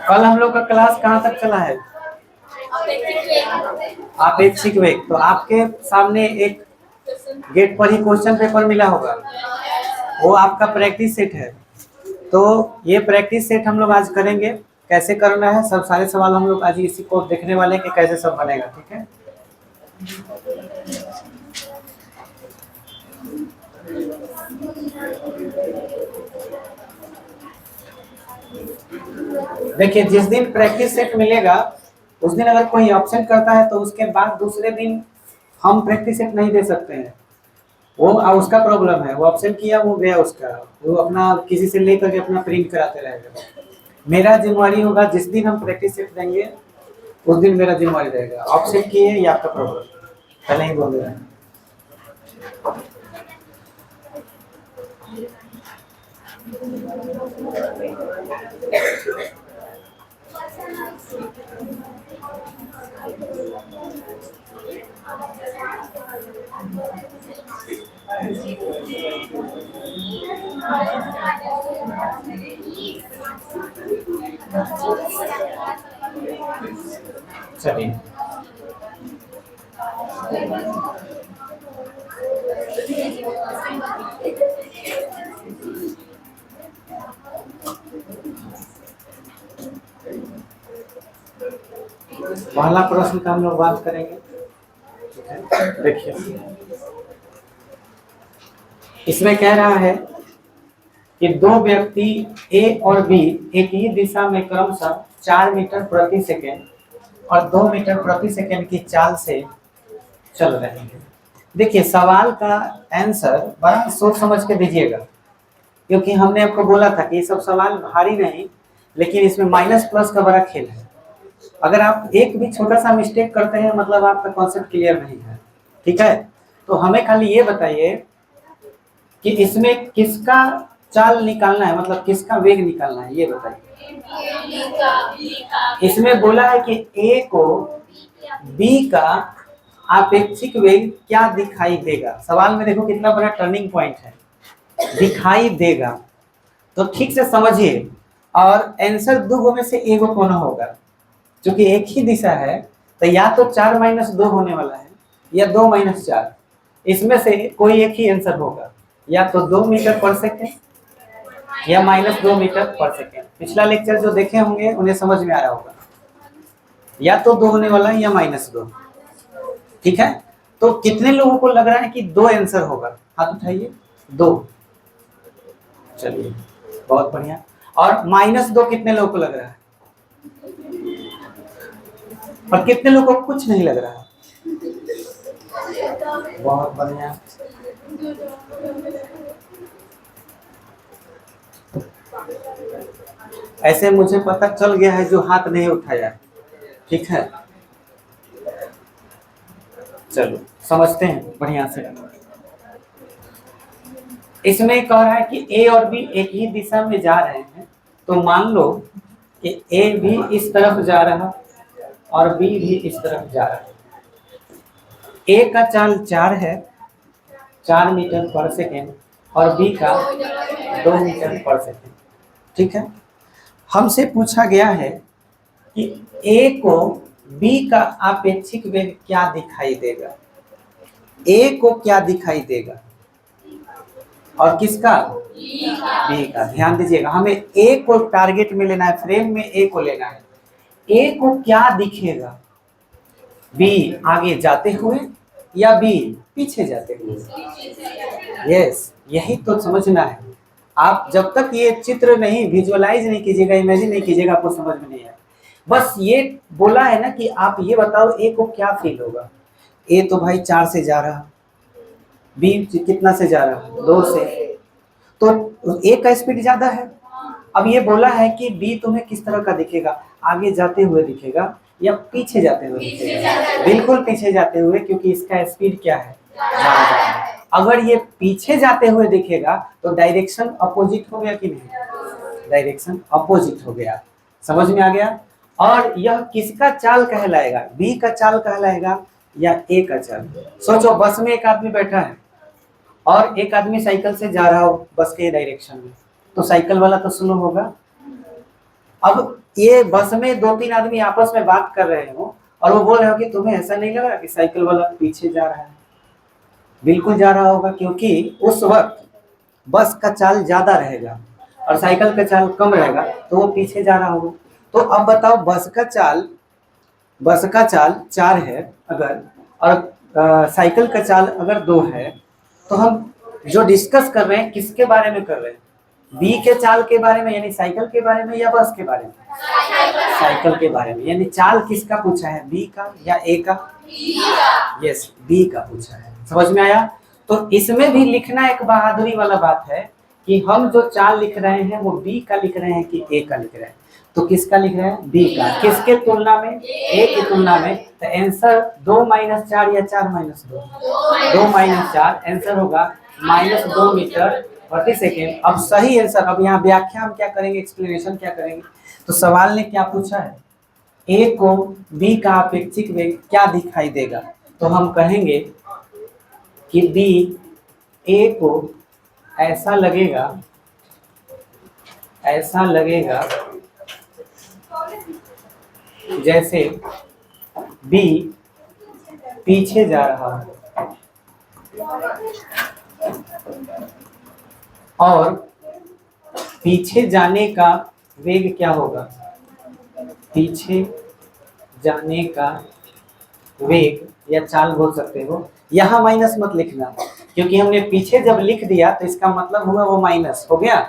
कल हम लोग का क्लास कहाँ तक चला है? अपेक्षिक वेग। तो आपके सामने एक गेट पर ही क्वेश्चन पेपर मिला होगा, वो आपका प्रैक्टिस सेट है। तो ये प्रैक्टिस सेट हम लोग आज करेंगे, कैसे करना है सब सारे सवाल हम लोग आज इसी को देखने वाले हैं कि कैसे सब बनेगा। ठीक है, देखिए जिस दिन प्रैक्टिस सेट मिलेगा उस दिन अगर कोई ऑप्शन करता है तो उसके बाद दूसरे दिन हम प्रैक्टिस सेट नहीं दे सकते हैं। वो उसका प्रॉब्लम है, वो ऑप्शन किया वो गया उसका, वो अपना किसी से लेकर के अपना प्रिंट कराते रहेगा। मेरा जिम्मेवारी होगा जिस दिन हम प्रैक्टिस सेट देंगे उस दिन मेरा जिम्मेवारी रहेगा। ऑप्शन किए ये आपका प्रॉब्लम, पहले ही बोल रहे हैं। चलिए पहला प्रश्न का हम लोग बात करेंगे। देखिए इसमें कह रहा है कि दो व्यक्ति ए और बी एक ही दिशा में क्रमशः 4 मीटर प्रति सेकेंड और 2 मीटर प्रति सेकेंड की चाल से चल रहे हैं। देखिए सवाल का आंसर बड़ा सोच समझ के दीजिएगा, क्योंकि हमने आपको बोला था कि ये सब सवाल भारी नहीं, लेकिन इसमें माइनस प्लस का बड़ा खेल है। अगर आप एक भी छोटा सा मिस्टेक करते हैं मतलब आपका कॉन्सेप्ट क्लियर नहीं है। ठीक है, तो हमें खाली ये बताइए कि इसमें किसका चाल निकालना है, मतलब किसका वेग निकालना है, ये बताइए। इसमें बोला है कि ए को बी का आपेक्षिक वेग क्या दिखाई देगा। सवाल में देखो कितना बड़ा टर्निंग पॉइंट है, दिखाई देगा। तो ठीक से समझिए और आंसर दो में से एक कौन होगा, क्योंकि एक ही दिशा है तो या तो 4 - 2 होने वाला है या 2 - 4, इसमें से कोई एक ही आंसर होगा, या तो 2 मीटर पर सेकेंड या -2 मीटर पर सेकेंड। पिछला लेक्चर जो देखे होंगे उन्हें समझ में आ रहा होगा, या तो 2 होने वाला है या -2। ठीक है, तो कितने लोगों को लग रहा है कि 2 आंसर होगा, हाथ उठाइए। 2, चलिए बहुत बढ़िया। और -2 कितने लोगों को लग रहा है, और कितने लोगों को कुछ नहीं लग रहा है? बहुत बढ़िया। ऐसे मुझे पता चल गया है जो हाथ नहीं उठाया। ठीक है, चलो समझते हैं बढ़िया से। इसमें कह रहा है कि ए और बी एक ही दिशा में जा रहे हैं, तो मान लो कि ए भी इस तरफ जा रहा और बी भी इस तरफ जा रहा है। ए का चाल 4 है, 4 मीटर पर सेकेंड, और बी का 2 मीटर पर सेकेंड। ठीक है, हमसे पूछा गया है कि ए को बी का आपेक्षिक वेग क्या दिखाई देगा। ए को क्या दिखाई देगा और किसका? बी का। ध्यान दीजिएगा, हमें ए को टारगेट में लेना है, फ्रेम में ए को लेना है। ए को क्या दिखेगा, बी आगे जाते हुए या बी पीछे जाते हुए? यस, यही तो समझना है। आप जब तक ये चित्र नहीं विजुअलाइज नहीं कीजिएगा, इमेजिन नहीं कीजिएगा, आपको समझ में नहीं आएगा। बस ये बोला है ना कि आप ये बताओ ए को क्या फील होगा। ए तो भाई 4 से जा रहा, बी कितना से जा रहा? 2 से, तो ए का स्पीड ज्यादा है। अब ये बोला है कि बी तुम्हें किस तरह का दिखेगा, आगे जाते हुए दिखेगा या पीछे जाते हुए दिखेगा? बिल्कुल पीछे जाते हुए, क्योंकि इसका स्पीड क्या है? ज्यादा। अगर ये पीछे जाते हुए दिखेगा तो डायरेक्शन अपोजिट हो गया कि नहीं? डायरेक्शन अपोजिट हो गया। समझ में आ गया? और यह किसका चाल कहलाएगा, बी का चाल कहलाएगा या ए का चाल? सोचो, बस में एक आदमी बैठा है और एक आदमी साइकिल से जा रहा हो बस के डायरेक्शन में, तो साइकिल वाला तो स्लो होगा, अब ये बस में 2-3 आदमी आपस में बात कर रहे हो और वो बोल रहे हो कि तुम्हें ऐसा नहीं लग रहा कि साइकिल वाला पीछे जा रहा है? बिल्कुल जा रहा होगा, क्योंकि उस वक्त बस का चाल ज्यादा रहेगा और साइकिल का चाल कम रहेगा, तो वो पीछे जा रहा होगा। तो अब बताओ, बस का चाल 4 है अगर, और साइकिल का चाल अगर 2 है, तो हम जो डिस्कस कर रहे हैं किसके बारे में कर रहे हैं? बी के चाल के बारे में, यानी साइकिल के बारे में, या बस के बारे में? साइकिल के बारे में। यानी चाल किसका पूछा है, बी का या ए का? यस, बी का पूछा है। समझ में आया? तो इसमें भी लिखना एक बहादुरी वाला बात है कि हम जो चाल लिख रहे हैं वो बी का लिख रहे हैं कि ए का लिख रहे हैं। तो किसका लिख रहे हैं? बी का। किसके तुलना में? ए की तुलना में। तो आंसर 2 - 4 या 4 - 2? 2 - 4, आंसर होगा -2 मीटर प्रति सेकेंड। अब सही आंसर, अब यहाँ व्याख्या हम क्या करेंगे, एक्सप्लेनेशन क्या करेंगे। तो सवाल ने क्या पूछा है, ए को बी का अपेक्षिक वेग क्या दिखाई देगा? तो हम कहेंगे कि बी ए को ऐसा लगेगा जैसे बी पीछे जा रहा है और पीछे जाने का वेग क्या होगा? पीछे जाने का वेग या चाल बोल सकते हो। यहाँ माइनस मत लिखना, क्योंकि हमने पीछे जब लिख दिया तो इसका मतलब हुआ वो माइनस हो गया।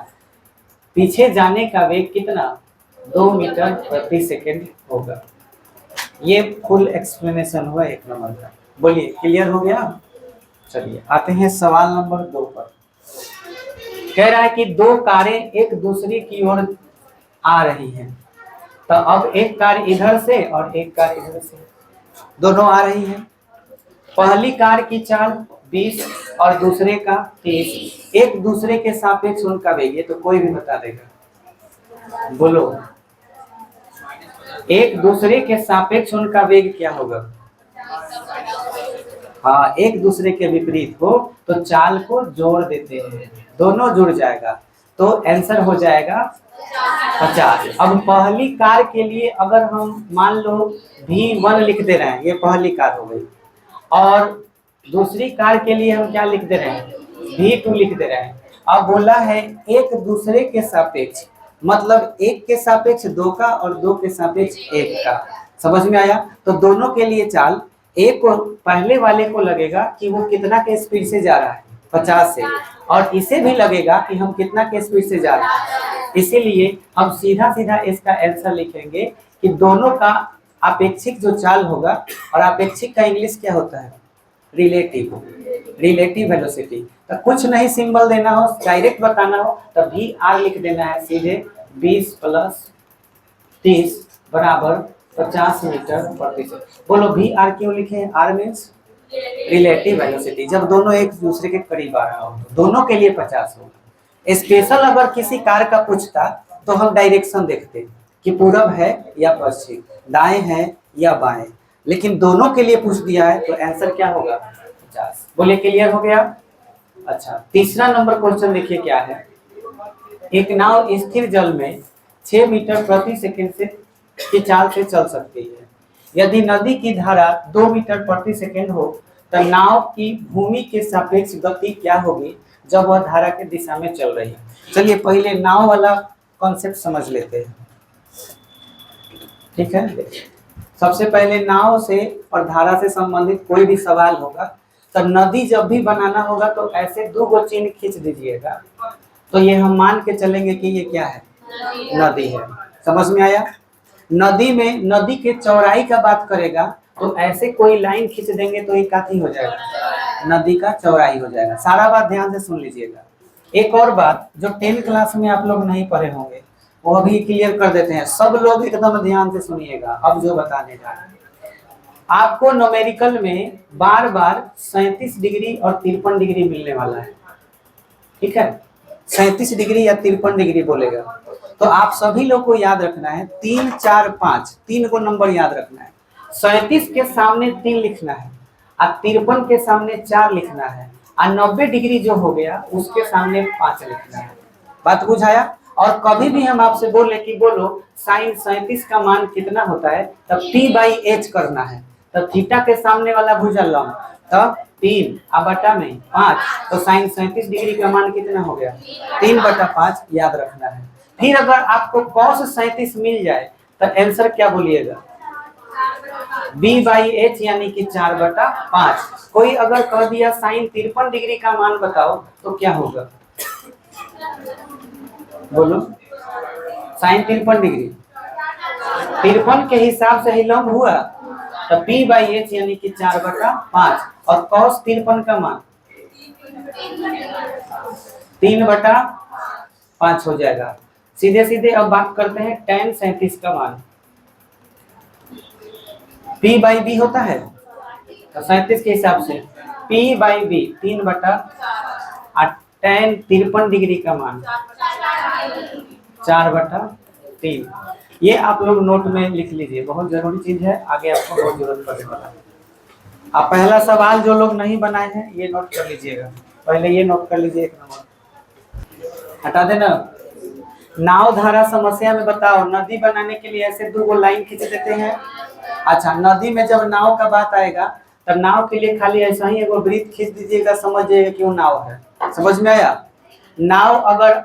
पीछे जाने का वेग कितना? 2 मीटर प्रति सेकेंड होगा। ये फुल एक्सप्लेनेशन हुआ 1 नंबर का। बोलिए, क्लियर हो गया? चलिए आते हैं सवाल नंबर 2 पर। कह रहा है कि 2 कारें एक दूसरे की ओर आ रही हैं। तो अब एक कार इधर से और एक कार इधर से, दोनों आ रही हैं। पहली कार की चाल 20 और दूसरे का 30। एक दूसरे के सापेक्ष उनका वेग, ये तो कोई भी बता देगा। बोलो, एक दूसरे के सापेक्ष उनका वेग क्या होगा? हाँ, एक दूसरे के विपरीत हो तो चाल को जोड़ देते हैं, दोनों जुड़ जाएगा, तो आंसर हो जाएगा 50। अब पहली कार के लिए अगर हम मान लो V1 लिख दे रहे हैं, ये पहली कार हो गई, और दूसरी कार के लिए हम क्या लिख दे रहे हैं? V2 लिख दे रहे हैं। अब बोला है एक दूसरे के सापेक्ष, मतलब 1 के सापेक्ष 2 का और 2 के सापेक्ष 1 का। समझ में आया? तो दोनों के लिए चाल, एक को पहले वाले को लगेगा कि वो कितना के स्पीड से जा रहा है, 50 से, और इसे भी लगेगा कि हम कितना के स्पीड से जा रहे हैं। इसीलिए हम सीधा सीधा इसका आंसर लिखेंगे कि दोनों का अपेक्षिक जो चाल होगा, और अपेक्षिक का इंग्लिश क्या होता है? Relative velocity. तो कुछ नहीं सिंबल देना हो, डायरेक्ट बताना हो, तो VR लिख देना है सीधे। 20 + 30 बराबर 50 मीटर प्रति सेकंड। बोलो VR क्यों लिखे? R means relative velocity. जब दोनों एक दूसरे के करीब आ रहा हो तो दोनों के लिए 50 होगा। स्पेशल अगर किसी कार का पूछता तो हम डायरेक्शन देखते कि पूरब है या पश्चिम, दाएं है या बाएं, लेकिन दोनों के लिए पूछ दिया है तो आंसर क्या होगा? 50। बोले, क्लियर हो गया? अच्छा, तीसरा नंबर क्वेश्चन देखिए क्या है। एक नाव स्थिर जल में 6 मीटर प्रति सेकंड से की चाल से चल सकती है। यदि नदी की धारा 2 मीटर प्रति सेकंड हो तो नाव की भूमि के सापेक्ष गति क्या होगी जब वह धारा के दिशा में चल रही है? चलिए पहले नाव वाला कॉन्सेप्ट समझ लेते हैं, ठीक है? सबसे पहले नाव से और धारा से संबंधित कोई भी सवाल होगा तो नदी जब भी बनाना होगा तो ऐसे 2 गो चिन्ह खींच दीजिएगा, तो ये हम मान के चलेंगे कि ये क्या है? नदी है। समझ में आया? नदी में नदी के चौड़ाई का बात करेगा तो ऐसे कोई लाइन खींच देंगे तो ये काफी हो जाएगा, नदी का चौड़ाई हो जाएगा। सारा बात ध्यान से सुन लीजिएगा। एक और बात जो 10 क्लास में आप लोग नहीं पढ़े होंगे वो अभी क्लियर कर देते हैं। सब लोग एकदम ध्यान से सुनिएगा। अब जो बताने जा रहे हैं, आपको न्यूमेरिकल में बार बार 37 डिग्री और 53 डिग्री मिलने वाला है, ठीक है? 37 डिग्री या 53 डिग्री बोलेगा तो आप सभी लोग को याद रखना है 3, 4, 5, 3 को नंबर याद रखना है। 37 के सामने 3 लिखना है और 53 के सामने 4 लिखना है, और 90 डिग्री जो हो गया उसके सामने 5 लिखना है। बात बुझाया? और कभी भी हम आपसे बोले कि बोलो साइन 37 का मान कितना होता है, तब p/h करना है। तब थीटा के सामने वाला भुजा लंब, तब 3 बटा में 5, तो साइन 37 डिग्री का मान कितना हो गया, 3/5 याद रखना है। फिर अगर आपको cos 37 मिल जाए तो आंसर क्या बोलिएगा, b/h यानी कि 4/5। कोई अगर कह दिया साइन 53 डिग्री का मान बताओ तो क्या होगा, बोलो साइन 53 डिग्री 53 के हिसाब से ही लंब हुआ, तो p/h यानी कि 4/5 और cos 53 का मान 3/5 हो जाएगा। सीधे सीधे अब बात करते हैं tan 37 का मान, p/b होता है तो 37 के हिसाब से p/b 3/8, tan 53 डिग्री का मान 4/3। ये आप लोग नोट में लिख लीजिए, बहुत जरूरी चीज है, आगे आपको बहुत जरूरत पड़ने वाला है। आप पहला सवाल जो लोग नहीं बनाए हैं ये नोट कर लीजिएगा, पहले ये नोट कर लीजिए, 1 नंबर हटा देना। नाव धारा समस्या में बताओ, नदी बनाने के लिए ऐसे 2 लाइन खींच देते हैं। अच्छा, नदी में जब नाव का बात आएगा तब नाव के लिए खाली ऐसा ही एगो वृत्त खींच दीजिएगा, समझ जाइएगा क्यों नाव है। समझ में आया? नाव अगर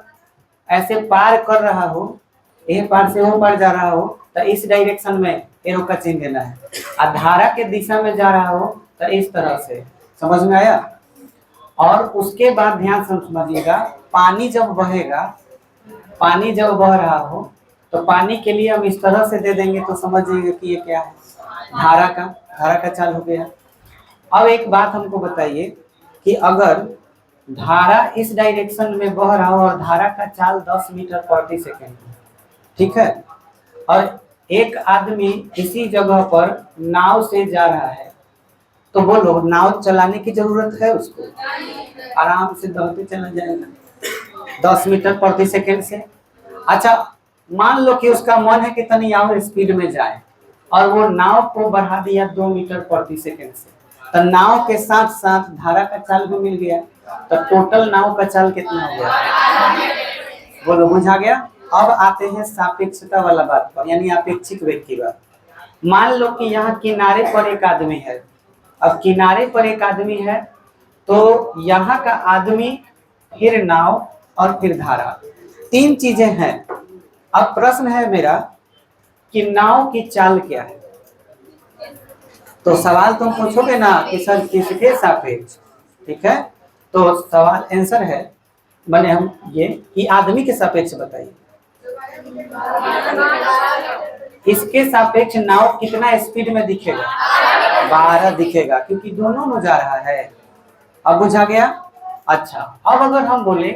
ऐसे पार कर रहा हो, एक पार से वो पार जा रहा हो तो इस डायरेक्शन में एरो का चिन्ह देना है, और धारा के दिशा में जा रहा हो तो इस तरह से। समझ में आया? और उसके बाद ध्यान से समझिएगा, पानी जब बहेगा, पानी जब बह रहा हो तो पानी के लिए हम इस तरह से दे देंगे तो समझ जाइएगा कि ये क्या है, धारा का चाल हो गया। अब एक बात हमको बताइए कि अगर धारा इस डायरेक्शन में बह रहा हो और धारा का चाल 10 मीटर प्रति सेकेंड, ठीक है, और एक आदमी इसी जगह पर नाव से जा रहा है, तो बोलो नाव चलाने की जरूरत है उसको, आराम से दौड़ते चला जाएगा 10 मीटर प्रति सेकेंड से। अच्छा, मान लो कि उसका मन है कि तनी और स्पीड में जाए और वो नाव को बढ़ा दिया 2 मीटर प्रति सेकेंड से, तो नाव के साथ साथ धारा का चाल भी मिल गया, तो टोटल नाव का चाल कितना हो गया, बोलो बुझा गया? अब आते हैं सापेक्षता वाला बात पर, यानी अपेक्षित वेग की बात। मान लो कि यहाँ किनारे पर एक आदमी है, अब किनारे पर एक आदमी है तो यहाँ का आदमी, फिर नाव और फिर धारा, 3 चीजें हैं। अब प्रश्न है मेरा कि नाव की चाल क्या है, तो सवाल तुम पूछोगे ना कि सर किसके सापेक्ष, ठीक है, तो सवाल आंसर है बने हम ये कि आदमी के सापेक्ष बताइए। इसके सापेक्ष नाव कितना स्पीड में दिखेगा, 12 दिखेगा, क्योंकि दोनों में जा रहा है। अब बुझा गया? अच्छा, अब अगर हम बोले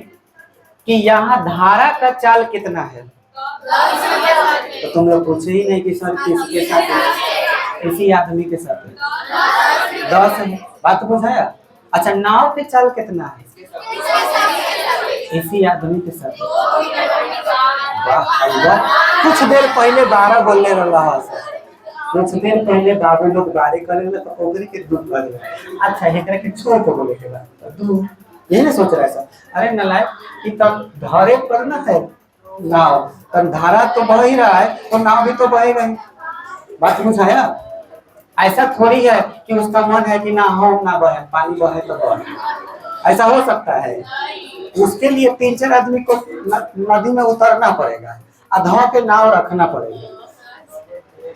कि यहाँ धारा का चाल कितना है, तो तुम लोग पूछे ही नहीं कि सर किसके साथ, इसी आदमी के साथ 10 है, बात बुझाया? अच्छा, नाव के चाल कितना है, इसी आदमी के साथ। कुछ देर पहले 12 बोलने रहा है, कुछ देर पहले बाबू लोग बारे करे तो ओकरे के दूध करे। अच्छा, एकरा के छोड़ के बोले के बाद दूध, यही ना सोच रहा है सर। अरे नलायक, कि तब धारे पर ना है नाव, तब धारा तो बह ही रहा है तो नाव भी तो बहेगा ही। बात बुझाया? ऐसा थोड़ी है कि उसका मन है कि ना हो ना बहे, पानी बहे तो बहे, ऐसा हो सकता है? उसके लिए 3-4 आदमी को नदी में उतरना पड़ेगा, अधवा के नाव रखना पड़ेगा।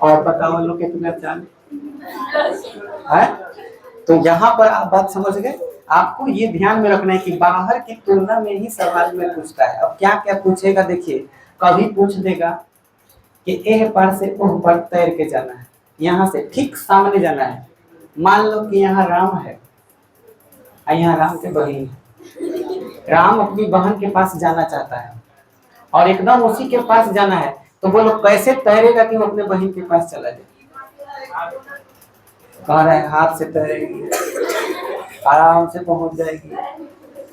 और बताओ लोग कितना चाल है। तो यहाँ पर आप बात समझ गए। आपको ये ध्यान में रखना है कि बाहर की तुलना में ही सवाल में पूछता है। अब क्या क्या पूछेगा देखिए, कभी पूछ देगा कि एह पार से ओह पार तैर के जाना है, यहाँ से ठीक सामने जाना है। मान लो कि यहाँ राम है, यहाँ राम के बहन है, राम अपनी बहन के पास जाना चाहता है और एकदम उसी के पास जाना है, तो बोलो कैसे तैरेगा कि वो अपने बहन के पास चला जाए? कह रहे हैं हाथ से तैरेगी, आराम से पहुंच जाएगी।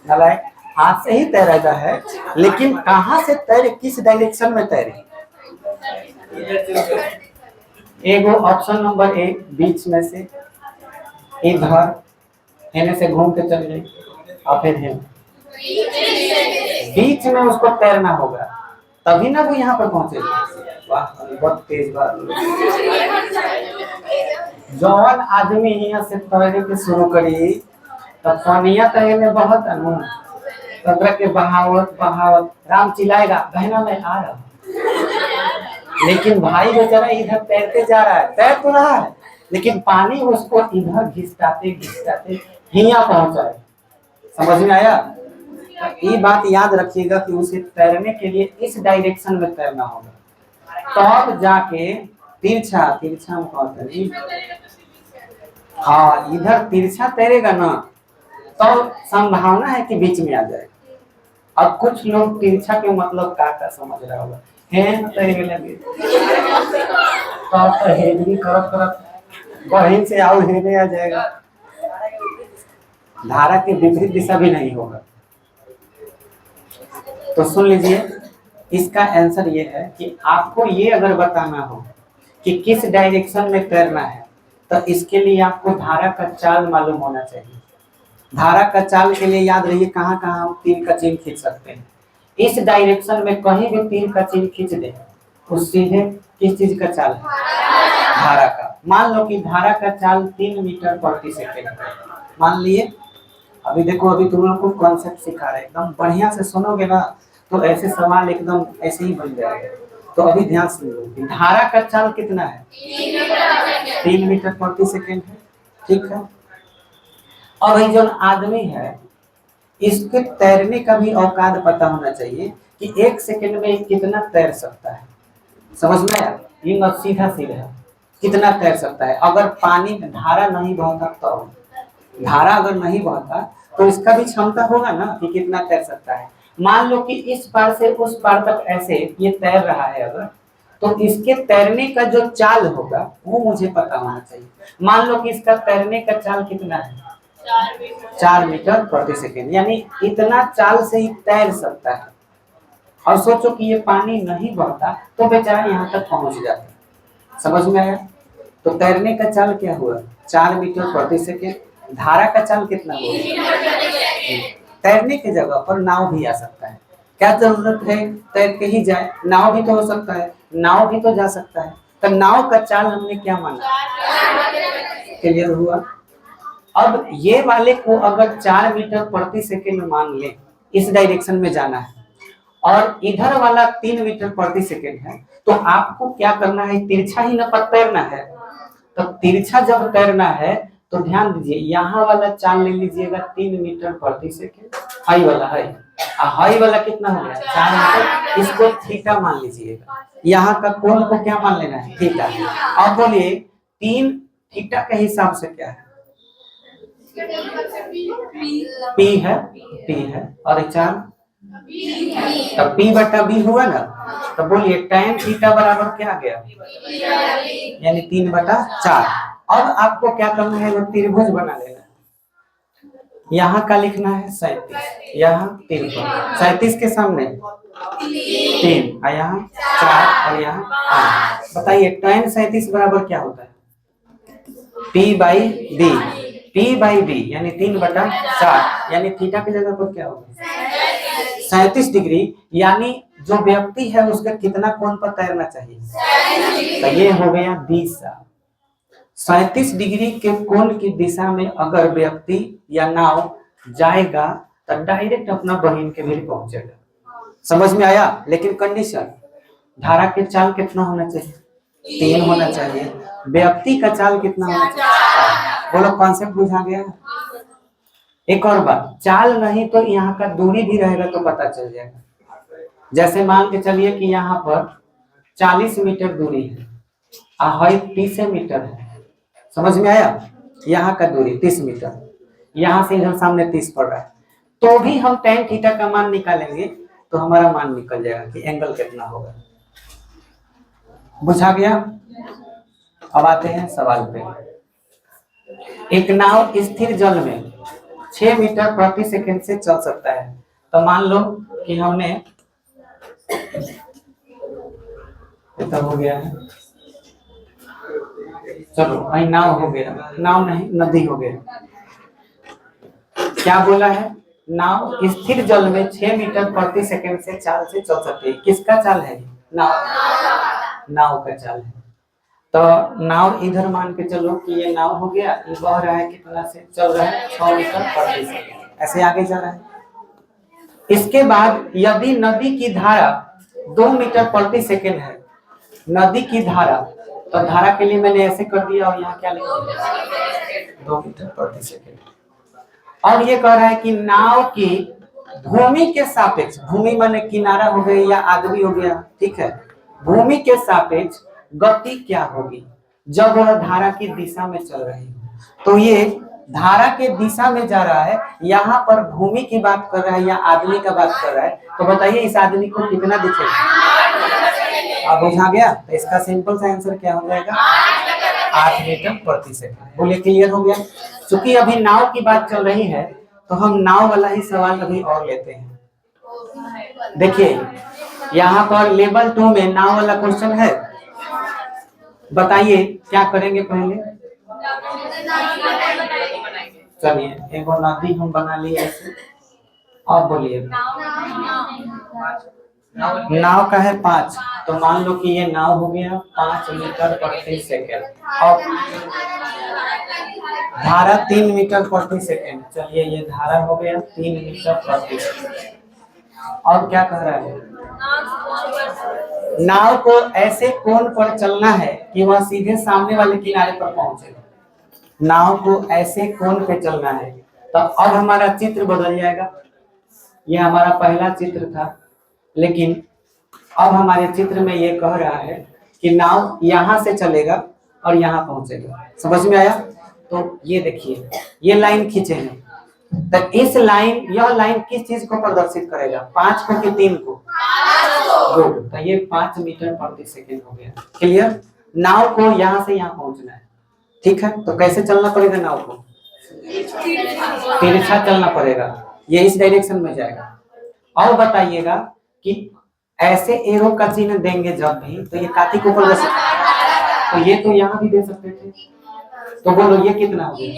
नालायक, हाथ से ही तैरेगा है, लेकिन कहाँ से तैरे, किस डायरेक्शन में तैरे? एगो ऑप्शन नंबर ए, बीच में से इधर हेने से घूम के चल जाए और फिर हेने बीच में उसको तैरना होगा। तभी ना वो यहाँ पर पहुंचे। वाह बहुत तेज बात। जौन आदमी यहाँ से तैरे के शुरू करी तब पानिया तैरे में बहुत अनु तंत्र के बहावत बहावत राम चिल्लाएगा बहना मैं आ रहा हूँ। लेकिन भाई बेचारा इधर तैरते जा रहा है, तैर तो रहा है लेकिन पानी उसको इधर घिसटाते घिसटाते हिया पहुंचा है। समझ में आया? ये बात याद रखिएगा कि उसे तैरने के लिए इस डायरेक्शन में तैरना होगा तब जाके तिरछा तिरछा में हाँ इधर तिरछा तैरेगा ना तो संभावना है कि बीच में आ जाए। अब कुछ लोग तिरछा के मतलब का समझ रहा होगा तैरने लगे तो हेडली करत करत वहीं से आओ हेने आ जाएगा। धारा के विपरीत दिशा भी नहीं होगा। तो सुन लीजिए इसका आंसर ये है कि आपको ये अगर बताना हो कि किस डायरेक्शन में तैरना है तो इसके लिए आपको धारा का चाल मालूम होना चाहिए। धारा का चाल के लिए याद रहिए कहाँ कहाँ हम तीर का चिन्ह खींच सकते हैं। इस डायरेक्शन में कहीं भी तीर का चिन्ह खींच दे उस सीधे किस चीज का चाल है? धारा का। मान लो कि धारा का चाल 3 मीटर प्रति सेकेंड है। मान लिए अभी देखो अभी तुम लोग को कॉन्सेप्ट सिखा रहे हैं एकदम बढ़िया से सुनोगे ना तो ऐसे सवाल एकदम ऐसे ही बन जाएगा। तो अभी ध्यान से लो धारा का चाल कितना है? 3 मीटर प्रति सेकेंड है। ठीक है। और ये जो आदमी है इसके तैरने का भी औकात पता होना चाहिए कि 1 सेकेंड में कितना तैर सकता है। समझ में आया? ये मत सीधा सीधा कितना तैर सकता है। अगर पानी में धारा नहीं बहता तो धारा अगर नहीं बहता तो इसका भी क्षमता होगा ना कि कितना तैर सकता है। मान लो कि इस पार से उस पार तक ऐसे ये तैर रहा है अगर तो इसके तैरने का जो चाल होगा वो मुझे पता होना चाहिए। मान लो कि इसका तैरने का चाल कितना है? 4 मीटर प्रति सेकेंड यानी इतना चाल से ही तैर सकता है। और सोचो कि ये पानी नहीं बहता तो बेचारा यहाँ तक पहुंच जाता। समझ में आया? तो तैरने का चाल क्या हुआ? 4 मीटर प्रति सेकेंड। धारा का चाल कितना हुआ? तैरने की जगह पर नाव भी आ सकता है। क्या जरूरत है तैर के ही जाए? नाव भी तो हो सकता है, नाव भी तो जा सकता है। तो नाव का चाल हमने क्या माना? क्लियर हुआ? अब ये वाले को अगर 4 मीटर प्रति सेकेंड मान ले इस डायरेक्शन में जाना है और इधर वाला 3 मीटर प्रति सेकेंड है तो आपको क्या करना है? तिरछा ही न पर तैरना है। तो तिरछा जब तैरना है तो ध्यान दीजिए यहाँ वाला चाल ले लीजिएगा 3 मीटर प्रति सेकेंड। हाई वाला है हाई वाला कितना हो गया? 4 मीटर। इसको थीटा मान लीजिएगा। यहाँ का कोण को क्या मान लेना है? थीटा। अब बोलिए 3 थीटा के हिसाब से क्या है? पी है और 4 तब P बटा B हुआ ना। तो बोलिए tan थीटा बराबर क्या आ गया? यानी 3/4। अब आपको क्या करना है? वो त्रिभुज बना लेना है। यहाँ का लिखना है 37, यहाँ 53। 37 के सामने 3 और यहाँ 4 और यहाँ 5। बताइए tan 37 बराबर क्या होता है? P/B यानी 3/4 यानी थीटा की जगह पर क्या होगा? 37 डिग्री। यानी जो व्यक्ति है उसका कितना कोण पर तैरना चाहिए? तो ये हो गया दिशा। 37 डिग्री के कोण की दिशा में अगर व्यक्ति या नाव जाएगा तो डायरेक्ट अपना बहिन के भी पहुंचेगा। समझ में आया? लेकिन कंडीशन धारा के चाल कितना होना चाहिए? 3 होना चाहिए। व्यक्ति का चाल कितना होना चाहिए? बोलो कॉन्सेप्ट बुझा गया? एक और बात, चाल नहीं तो यहाँ का दूरी भी रहेगा तो पता चल जाएगा। जैसे मान के चलिए कि यहाँ पर 40 मीटर दूरी है और हाइट 30 मीटर है। समझ में आया? यहाँ का दूरी 30 मीटर, यहाँ से इधर सामने 30 पड़ रहा है तो भी हम tan थीटा का मान निकालेंगे तो हमारा मान निकल जाएगा कि एंगल कितना होगा। बुझा गया? अब आते हैं सवाल पे। एक नाव स्थिर जल में 6 मीटर प्रति सेकंड से चल सकता है। तो मान लो कि हमने कितना हो गया है? चलो नाव हो गया, नाव नहीं नदी हो गया। क्या बोला है? नाव स्थिर जल में 6 मीटर प्रति सेकंड से चाल से चल सकती है। किसका चाल है? नाव का चाल है। तो नाव इधर मान के चलो कि ये नाव हो गया, ये बह रहा है कितना से चल रहा है 6 मीटर प्रति सेकंड, ऐसे आगे जा रहा है। इसके बाद यदि नदी की धारा 2 मीटर प्रति सेकंड है, नदी की धारा, तो धारा के लिए मैंने ऐसे कर दिया और यहाँ क्या लिख दिया 2 मीटर प्रति सेकंड। और ये कह रहा है कि नाव की भूमि के सापेक्ष, भूमि माने किनारा हो गया या आदमी हो गया, ठीक है, भूमि के सापेक्ष गति क्या होगी जब वह धारा की दिशा में चल रही हो। तो ये धारा के दिशा में जा रहा है, यहाँ पर भूमि की बात कर रहा है या आदमी का बात कर रहा है। तो बताइए इस आदमी को कितना दिखेगा? अब बुझा गया? तो इसका सिंपल सा आंसर क्या हो जाएगा? 8 मीटर प्रति सेकंड। बोलिए क्लियर हो गया? क्योंकि अभी नाव की बात चल रही है तो हम नाव वाला ही सवाल अभी और लेते हैं। देखिए यहाँ पर लेवल 2 में नाव वाला क्वेश्चन है। बताइए क्या करेंगे पहले? चलिए एक और नदी हम बना लिए ऐसे। और बोलिए नाव का है 5, तो मान लो कि ये नाव हो गया 5 मीटर प्रति सेकंड और धारा 3 मीटर प्रति सेकंड। चलिए ये धारा हो गया 3 मीटर प्रति सेकंड। और क्या कह रहा है? नाव को ऐसे कोण पर चलना है कि वह सीधे सामने वाले किनारे पर पहुंचे। नाव को ऐसे कोण पे चलना है। तो अब हमारा चित्र बदल जाएगा। ये हमारा पहला चित्र था, लेकिन अब हमारे चित्र में ये कह रहा है कि नाव यहाँ से चलेगा और यहाँ पहुंचेगा। समझ में आया? तो ये देखिए ये लाइन खींचे हैं, तो इस लाइन, यह लाइन किस चीज को प्रदर्शित करेगा? 5 को कि 3 को? 2। तो ये 5 मीटर प्रति सेकंड हो गया। क्लियर? नाव को यहाँ से यहाँ पहुंचना है, ठीक है। तो कैसे चलना पड़ेगा? नाव को तिरछा चलना पड़ेगा, ये इस डायरेक्शन में जाएगा। और बताइएगा कि ऐसे एरो का चिन्ह देंगे जब भी, तो ये काती को प्रदर्शित, तो ये तो यहाँ भी दे सकते थे। तो बोलो ये कितना हो गया?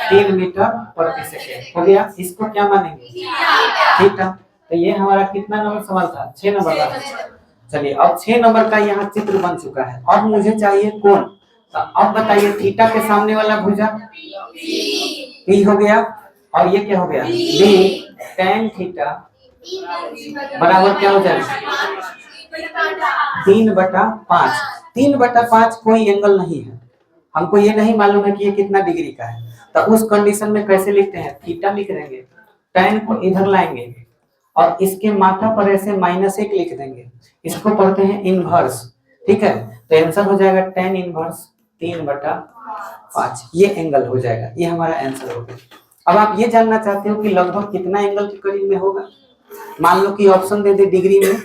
3 मीटर प्रति सेकंड हो गया। इसको क्या मानेंगे? ठीक है। तो ये हमारा कितना नंबर सवाल था? 6 नंबर का। चलिए अब 6 नंबर का यहाँ चित्र बन चुका है। अब मुझे चाहिए कोण। तो अब बताइए थीटा के सामने वाला भुजा P हो गया, और ये क्या हो गया? D tan थीटा बराबर क्या हो जाएगा? 3/5। 3/5 कोई एंगल नहीं है, हमको ये नहीं मालूम है कि ये कितना डिग्री का है। तो उस कंडीशन में कैसे लिखते हैं? थीटा लिख देंगे, tan को इधर लाएंगे और इसके माथा पर ऐसे -1 लिख देंगे। इसको पढ़ते हैं इनवर्स, ठीक है। तो आंसर हो जाएगा tan इनवर्स 3/5। ये एंगल हो जाएगा, ये हमारा आंसर हो गया। अब आप ये जानना चाहते हो कि लगभग कितना एंगल के करीब में होगा। मान लो कि ऑप्शन दे दे डिग्री में,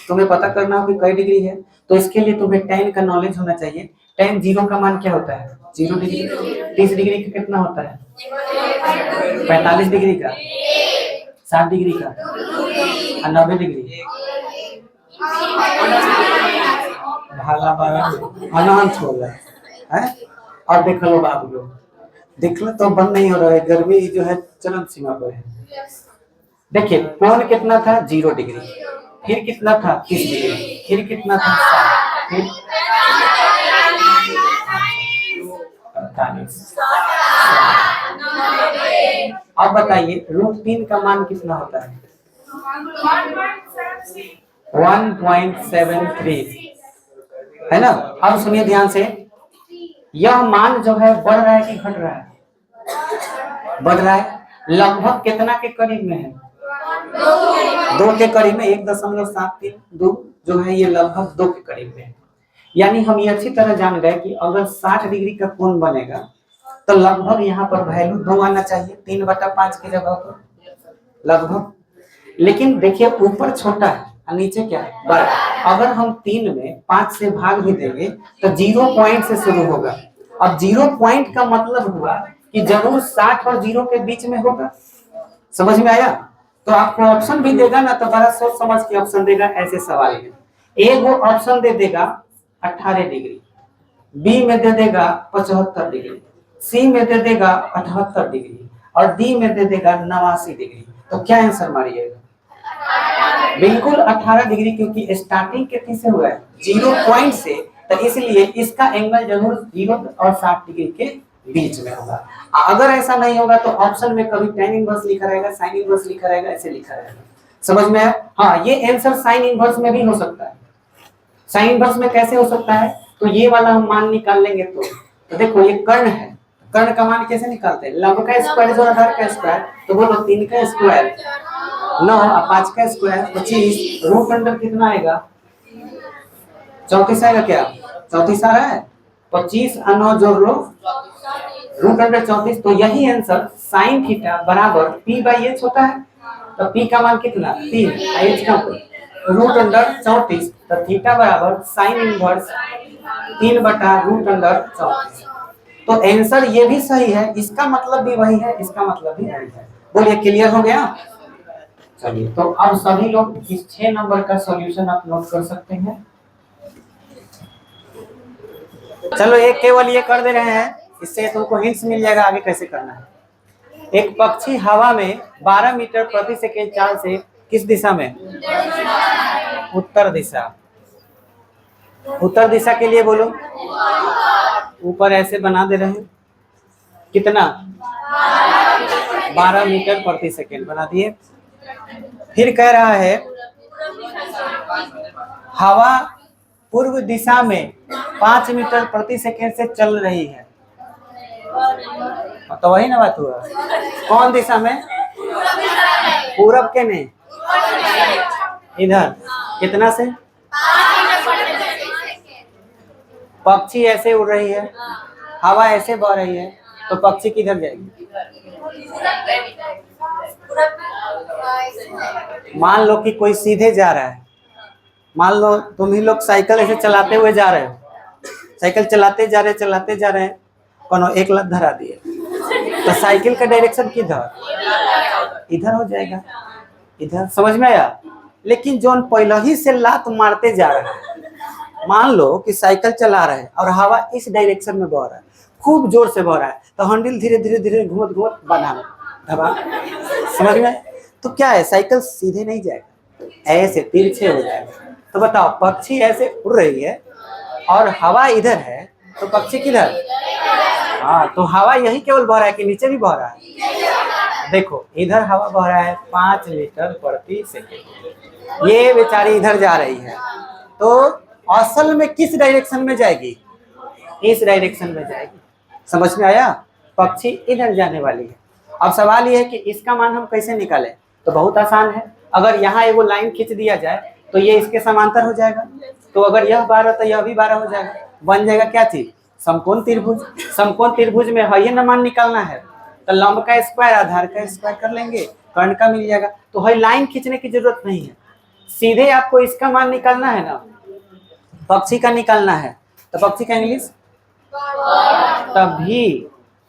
तुम्हें पता करना हो कि कई डिग्री है। तो इसके लिए तुम्हें tan का नॉलेज होना चाहिए। tan 0 का मान क्या होता है? 0 डिग्री। 30 डिग्री का कितना होता है? 45 डिग्री का, 60 डिग्री का, 90 डिग्री, भाला बारा अनंत होगा है। और देख लो बाबू लोग, देख लो तो बंद नहीं हो रहा है, गर्मी जो है चरम सीमा पर है। देखिए कोण कितना था? 0 डिग्री। फिर कितना था? 30 डिग्री। फिर कितना था? 60। फिर 45। अब बताइए √3 का मान कितना होता है? 1.73 है ना। अब सुनिए ध्यान से, यह मान जो है बढ़ रहा है कि घट रहा है? बढ़ रहा है। लगभग कितना के करीब में है? 2 के करीब में। 1.732 जो है ये लगभग 2 के करीब में है। यानी हम ये अच्छी तरह जान गए कि अगर 60 डिग्री का कोण बनेगा तो लगभग यहाँ पर वैल्यू 2 आना चाहिए 3/5 की जगह पर लगभग। लेकिन देखिए ऊपर छोटा है और नीचे क्या है? बड़ा। अगर हम 3 में 5 से भाग भी देंगे तो 0 पॉइंट से शुरू होगा। अब 0 पॉइंट का मतलब हुआ कि जरूर 60 और 0 के बीच में होगा। समझ में आया? तो आपको ऑप्शन भी देगा ना तो बड़ा सोच समझ के ऑप्शन देगा। ऐसे सवाल है, ए वो ऑप्शन दे देगा 18 डिग्री, बी में दे देगा 75 डिग्री, सी में दे देगा 78 डिग्री, और डी में दे देगा 89 डिग्री। तो क्या आंसर मारिएगा? बिल्कुल 18 डिग्री, क्योंकि स्टार्टिंग कितने से हुआ है? 0 पॉइंट से, तो इसलिए इसका एंगल जरूर 0 और 60 डिग्री के बीच में होगा। अगर ऐसा नहीं होगा तो ऑप्शन में कभी tan इनवर्स लिखा रहेगा, sin इनवर्स लिखा रहेगा, ऐसे लिखा रहेगा। समझ में आया? हाँ, ये आंसर sin इनवर्स में भी हो सकता है। sin इनवर्स में कैसे हो सकता है? तो ये वाला हम मान निकाल लेंगे। तो देखो ये कर्ण है, कर्ण का मान कैसे निकालते हैं? लंब का स्क्वायर और आधार का स्क्वायर। तो बोलो 3 का स्क्वायर 9 और 5 का स्क्वायर 25, रूट अंडर कितना आएगा? 34 आएगा। क्या 34 आ रहा है? 25 और 9 जोड़ लो, रूट अंडर 34। तो यही आंसर साइन थीटा बराबर p बाई एच होता है। तो p का मान कितना? 3, h का रूट अंडर 34। तो थीटा बराबर साइन इनवर्स 3 बटा रूट अंडर 34। तो आंसर ये भी सही है, इसका मतलब भी वही है, इसका मतलब भी वही है। बोलिए क्लियर हो गया? चलिए, तो अब सभी लोग इस 6 नंबर का सॉल्यूशन आप नोट कर सकते हैं। चलो एक केवल ये कर दे रहे हैं, इससे तुमको हिंट्स मिल जाएगा आगे कैसे करना है। एक पक्षी हवा में 12 मीटर प्रति सेकेंड चाल से किस दिशा में? उत्तर दिशा। उत्तर दिशा के लिए बोलो। ऊपर ऐसे बना दे रहे हैं, कितना? 12 मीटर प्रति सेकेंड बना दिए। फिर कह रहा है हवा पूर्व दिशा में 5 मीटर प्रति सेकेंड से चल रही है। तो वही ना बात हुआ। कौन दिशा में? पूरब के नहीं, इधर कितना से? पक्षी ऐसे उड़ रही है, हवा ऐसे बह रही है, तो पक्षी किधर जाएगी? मान लो कि कोई सीधे जा रहा है, मान लो तुम ही लोग साइकिल ऐसे चलाते हुए जा रहे हो, साइकिल चलाते जा रहे हैं, कोनो एक लत धरा दिए, तो साइकिल का डायरेक्शन किधर? इधर हो जाएगा, इधर। समझ में आया? लेकिन जो पहले ही से लात मारते जा रहा है, मान लो कि साइकिल चला रहे हैं और हवा इस डायरेक्शन में बह रहा है, खूब जोर से बह रहा है, तो हैंडल धीरे धीरे घुमत बढ़ा दबा। समझ में? तो क्या है, साइकिल सीधे नहीं जाएगा, ऐसे तिरछे हो जाएगा। तो बताओ, पक्षी ऐसे उड़ रही है और हवा इधर है, तो पक्षी किधर? हाँ, तो हवा यही केवल बह रहा है कि नीचे भी बह रहा है? देखो इधर हवा बह रहा है 5 मीटर प्रति सेकेंड, ये बेचारी इधर जा रही है, तो असल में किस डायरेक्शन में जाएगी? इस डायरेक्शन में जाएगी। समझ में आया? पक्षी इधर जाने वाली है। अब सवाल ये है कि इसका मान हम कैसे निकालें? तो बहुत आसान है, अगर यहाँ एगो लाइन खींच दिया जाए तो ये इसके समांतर हो जाएगा, तो अगर यह 12 तो यह भी 12 हो जाएगा, बन जाएगा क्या चीज? समकोण त्रिभुज। समकोण त्रिभुज में है ये ना मान निकालना है, तो लंब का स्क्वायर आधार का स्क्वायर कर लेंगे, कर्ण का मिल जाएगा। तो है लाइन खींचने की जरूरत नहीं है, सीधे आपको इसका मान निकालना है ना, पक्षी का निकालना है। तो पक्षी का इंग्लिश तभी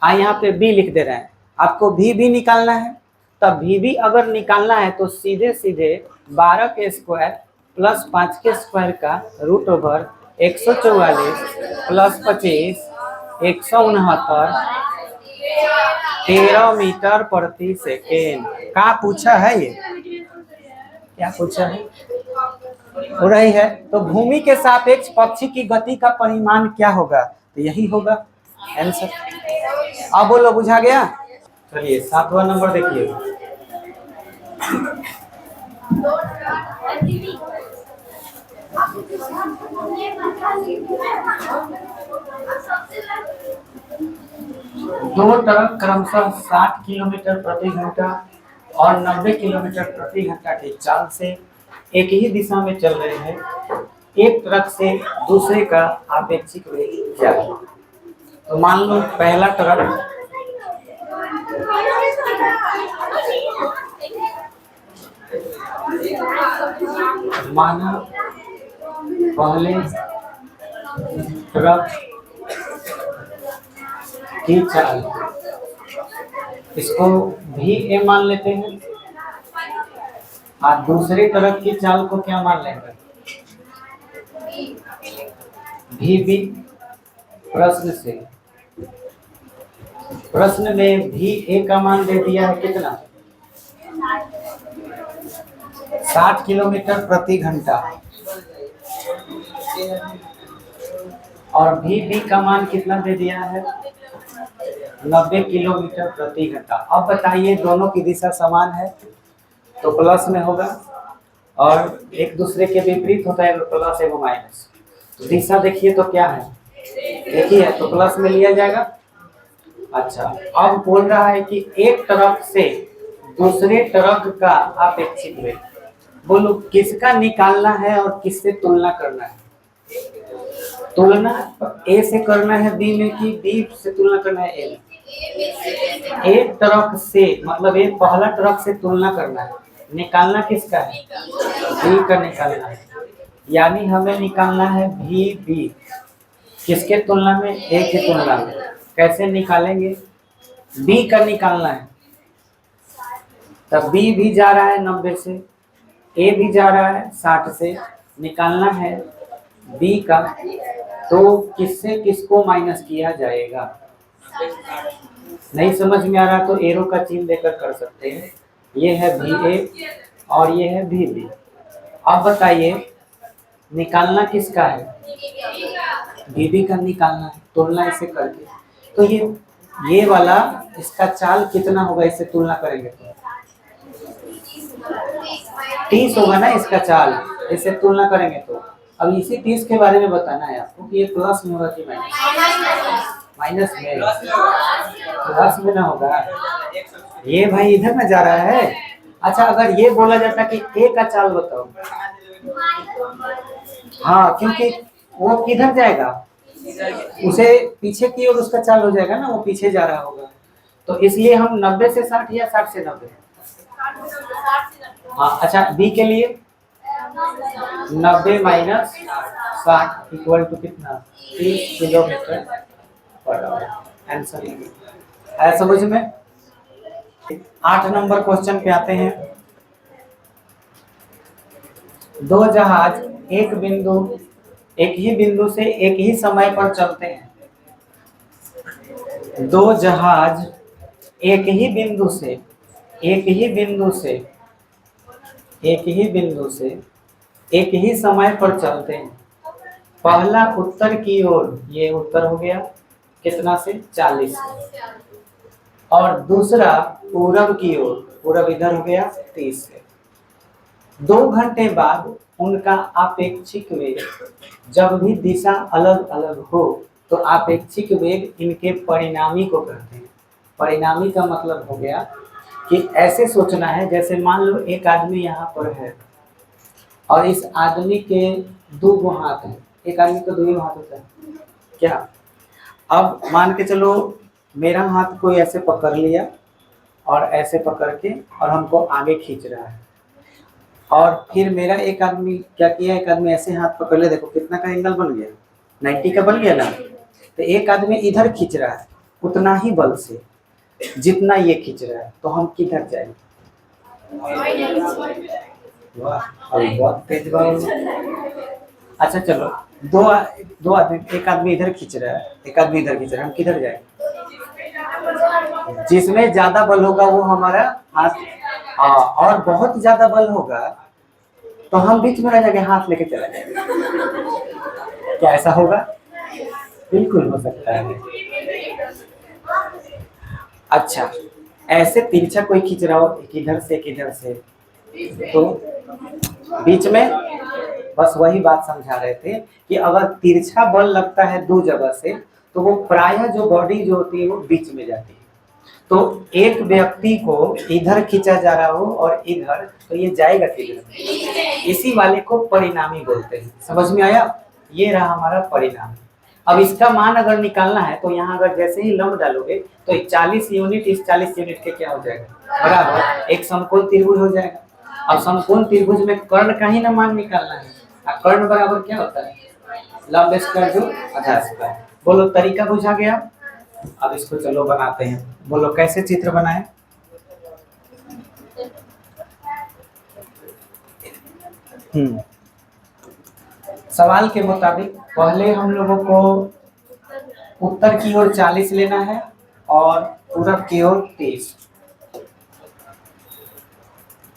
यहाँ पे बी लिख दे रहे हैं, आपको भी निकालना है। तब भी अगर निकालना है तो सीधे 12 के स्क्वायर प्लस 5 के स्क्वायर का रूट ओवर 144 प्लस 25 169 13 मीटर प्रति सेकेंड। कहाँ पूछा है ये? क्या पूछा है? हो रही है। तो भूमि के सापेक्ष पक्षी की गति का परिमाण क्या होगा? तो यही होगा आंसर। अब बोलो, बुझा गया? चलिए 7वां नंबर देखिए। दो ट्रक क्रमशः 60 किलोमीटर प्रति घंटा और 90 किलोमीटर प्रति घंटा की चाल से एक ही दिशा में चल रहे हैं। एक ट्रक से दूसरे का आपेक्षिक वेग क्या है? तो मान लो पहला ट्रक माना पहले ट्रक की चाल, इसको भी ए मान लेते हैं, और दूसरे ट्रक की चाल को क्या मान लेंगे? भी। प्रश्न में भी ए का मान दे दिया है कितना, 60 किलोमीटर प्रति घंटा, और भी का मान कितना दे दिया है, 90 किलोमीटर प्रति घंटा। अब बताइए दोनों की दिशा समान है तो प्लस में होगा, और एक दूसरे के विपरीत होता है तो प्लस एवं माइनस। तो दिशा देखिए तो क्या है, एक ही है तो प्लस में लिया जाएगा। अच्छा, अब बोल रहा है कि एक तरफ से दूसरे तरफ का अपेक्षित वेग, बोलो किसका निकालना है और किससे तुलना करना है। तुलना ए से करना है बी में कि बी से तुलना करना है ए में। एक तरफ से मतलब एक पहला तरफ से तुलना करना है, निकालना किसका है, बी का निकालना है। यानी हमें निकालना है बी किसके तुलना में, ए की तुलना में। कैसे निकालेंगे, बी का निकालना है तब बी भी जा रहा है 90 से, ए भी जा रहा है 60 से, निकालना है बी का, तो किससे किसको माइनस किया जाएगा। नहीं समझ में आ रहा तो एरो का चिन्ह देकर कर सकते हैं। ये है भी ए और ये है भी बी। अब बताइए निकालना किसका है, बीबी का निकालना है, तुलना इसे करके। तो ये वाला इसका चाल कितना होगा, इससे तुलना करेंगे तो 30 होगा ना इसका चाल, इससे तुलना करेंगे तो। अब इसी 30 के बारे में बताना है आपको कि ये प्लस में होगा कि माइनस में, प्लस में ना होगा। ये भाई इधर में जा रहा है। अच्छा, अगर ये बोला जाता कि ए का चाल बताओ, हाँ क्योंकि वो किधर जाएगा, उसे पीछे की ओर उसका चाल हो जाएगा ना, वो पीछे जा रहा होगा। तो इसलिए हम 90 से 60 या 60 से 90। हाँ अच्छा, बी के लिए 90 माइनस 60 इक्वल टू कितना, 30 किलोमीटर पर आवर। आंसर है समझ में। 8 नंबर क्वेश्चन पे आते हैं। दो जहाज एक ही बिंदु से एक ही समय पर चलते हैं। दो जहाज एक ही बिंदु से एक ही समय पर चलते हैं। पहला उत्तर की ओर, ये उत्तर हो गया कितना से 40 से, और दूसरा पूरब की ओर, पूरब इधर हो गया 30 से। 2 घंटे बाद उनका आपेक्षिक वेग, जब भी दिशा अलग अलग हो तो आपेक्षिक वेग इनके परिणामी को कहते हैं। परिणामी का मतलब हो गया कि ऐसे सोचना है जैसे मान लो एक आदमी यहाँ पर है और इस आदमी के 2 हाथ हैं। एक आदमी को 2 हाथ होता है क्या। अब मान के चलो मेरा हाथ कोई ऐसे पकड़ लिया और ऐसे पकड़ के और हमको आगे खींच रहा है, और फिर मेरा एक आदमी क्या किया, एक आदमी ऐसे हाथ पकड़ ले, देखो कितना का एंगल बन गया, 90 का बन गया ना। तो एक आदमी इधर खींच रहा है उतना ही बल से जितना ये खींच रहा है, तो हम किधर जाएंगे। बहुत तेज बल। अच्छा चलो, दो आदमी, एक आदमी इधर खींच रहा है, एक आदमी इधर खींच रहा है, हम किधर जाएंगे। जिसमें ज्यादा बल होगा वो हमारा हाथ, और बहुत ज्यादा बल होगा तो हम बीच में रह जाएंगे, हाथ लेके चला जाएंगे। क्या ऐसा होगा? बिल्कुल हो सकता है। अच्छा, ऐसे तिरछा कोई खींच रहा हो, एक इधर से एक इधर से, तो बीच में, बस वही बात समझा रहे थे कि अगर तिरछा बल लगता है 2 जगह से तो वो प्रायः जो बॉडी जो होती है वो बीच में जाती है। तो एक व्यक्ति को इधर खींचा जा रहा हो और इधर, तो ये जाएगा किधर। इसी वाले को परिणामी बोलते हैं। समझ में आया? ये रहा हमारा परिणाम। अब इसका मान अगर निकालना है तो यहाँ अगर जैसे ही लंब डालोगे तो 40 यूनिट इस 40 यूनिट के क्या हो जाएगा, बराबर एक समकोण त्रिभुज हो जाएगा। अब समकोण त्रिभुज में कर्ण का ही ना मान निकालना है, और कर्ण बराबर क्या होता है, लंब स्क्वायर जो आधा स्क्वायर। बोलो तरीका बुझा गया। अब इसको चलो बनाते हैं। बोलो कैसे चित्र बनाए। सवाल के मुताबिक पहले हम लोगों को उत्तर की ओर 40 लेना है और पूरा की ओर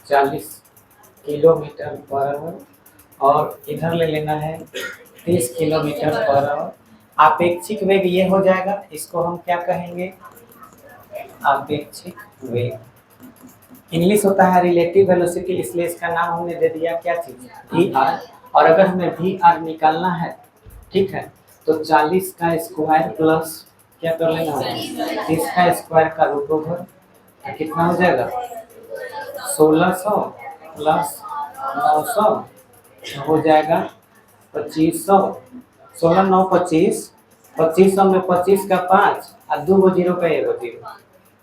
40 किलोमीटर पर आवर, और इधर ले लेना है 30 किलोमीटर पर आवर। आपेक्षिक वेग ये हो जाएगा, इसको हम क्या कहेंगे? आपेक्षिक वेग। इंग्लिश होता है रिलेटिव वेलोसिटी, इसलिए इसका नाम हमने दे दिया क्या चीज? We are. और अगर हमें वी आर निकालना है, ठीक है, तो 40 का स्क्वायर प्लस क्या कर लेना है 30 का स्क्वायर का रूट ओवर, तो कितना हो जाएगा 1600 प्लस 900 हो जाएगा 2500। 16 9 25, 2500 में 25 का 5 और 2 जीरो का 1 जीरो,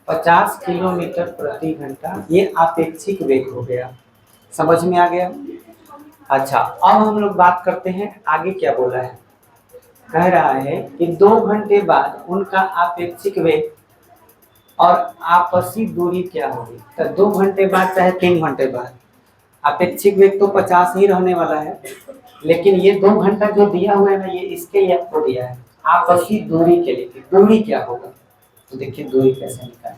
50 किलोमीटर प्रति घंटा। ये आपेक्षिक वेग हो गया, समझ में आ गया? अच्छा, अब हम लोग बात करते हैं आगे क्या बोला है। कह रहा है कि 2 घंटे बाद उनका आपेक्षिक वेग और आपसी दूरी क्या होगी। तो 2 घंटे बाद चाहे 3 घंटे बाद अपेक्षित वेग तो 50 ही रहने वाला है, लेकिन ये 2 घंटा जो दिया हुआ है ना, ये इसके लिए आपको दिया है आपसी दूरी के लिए। दूरी क्या होगा, तो देखिए दूरी कैसे निकालें।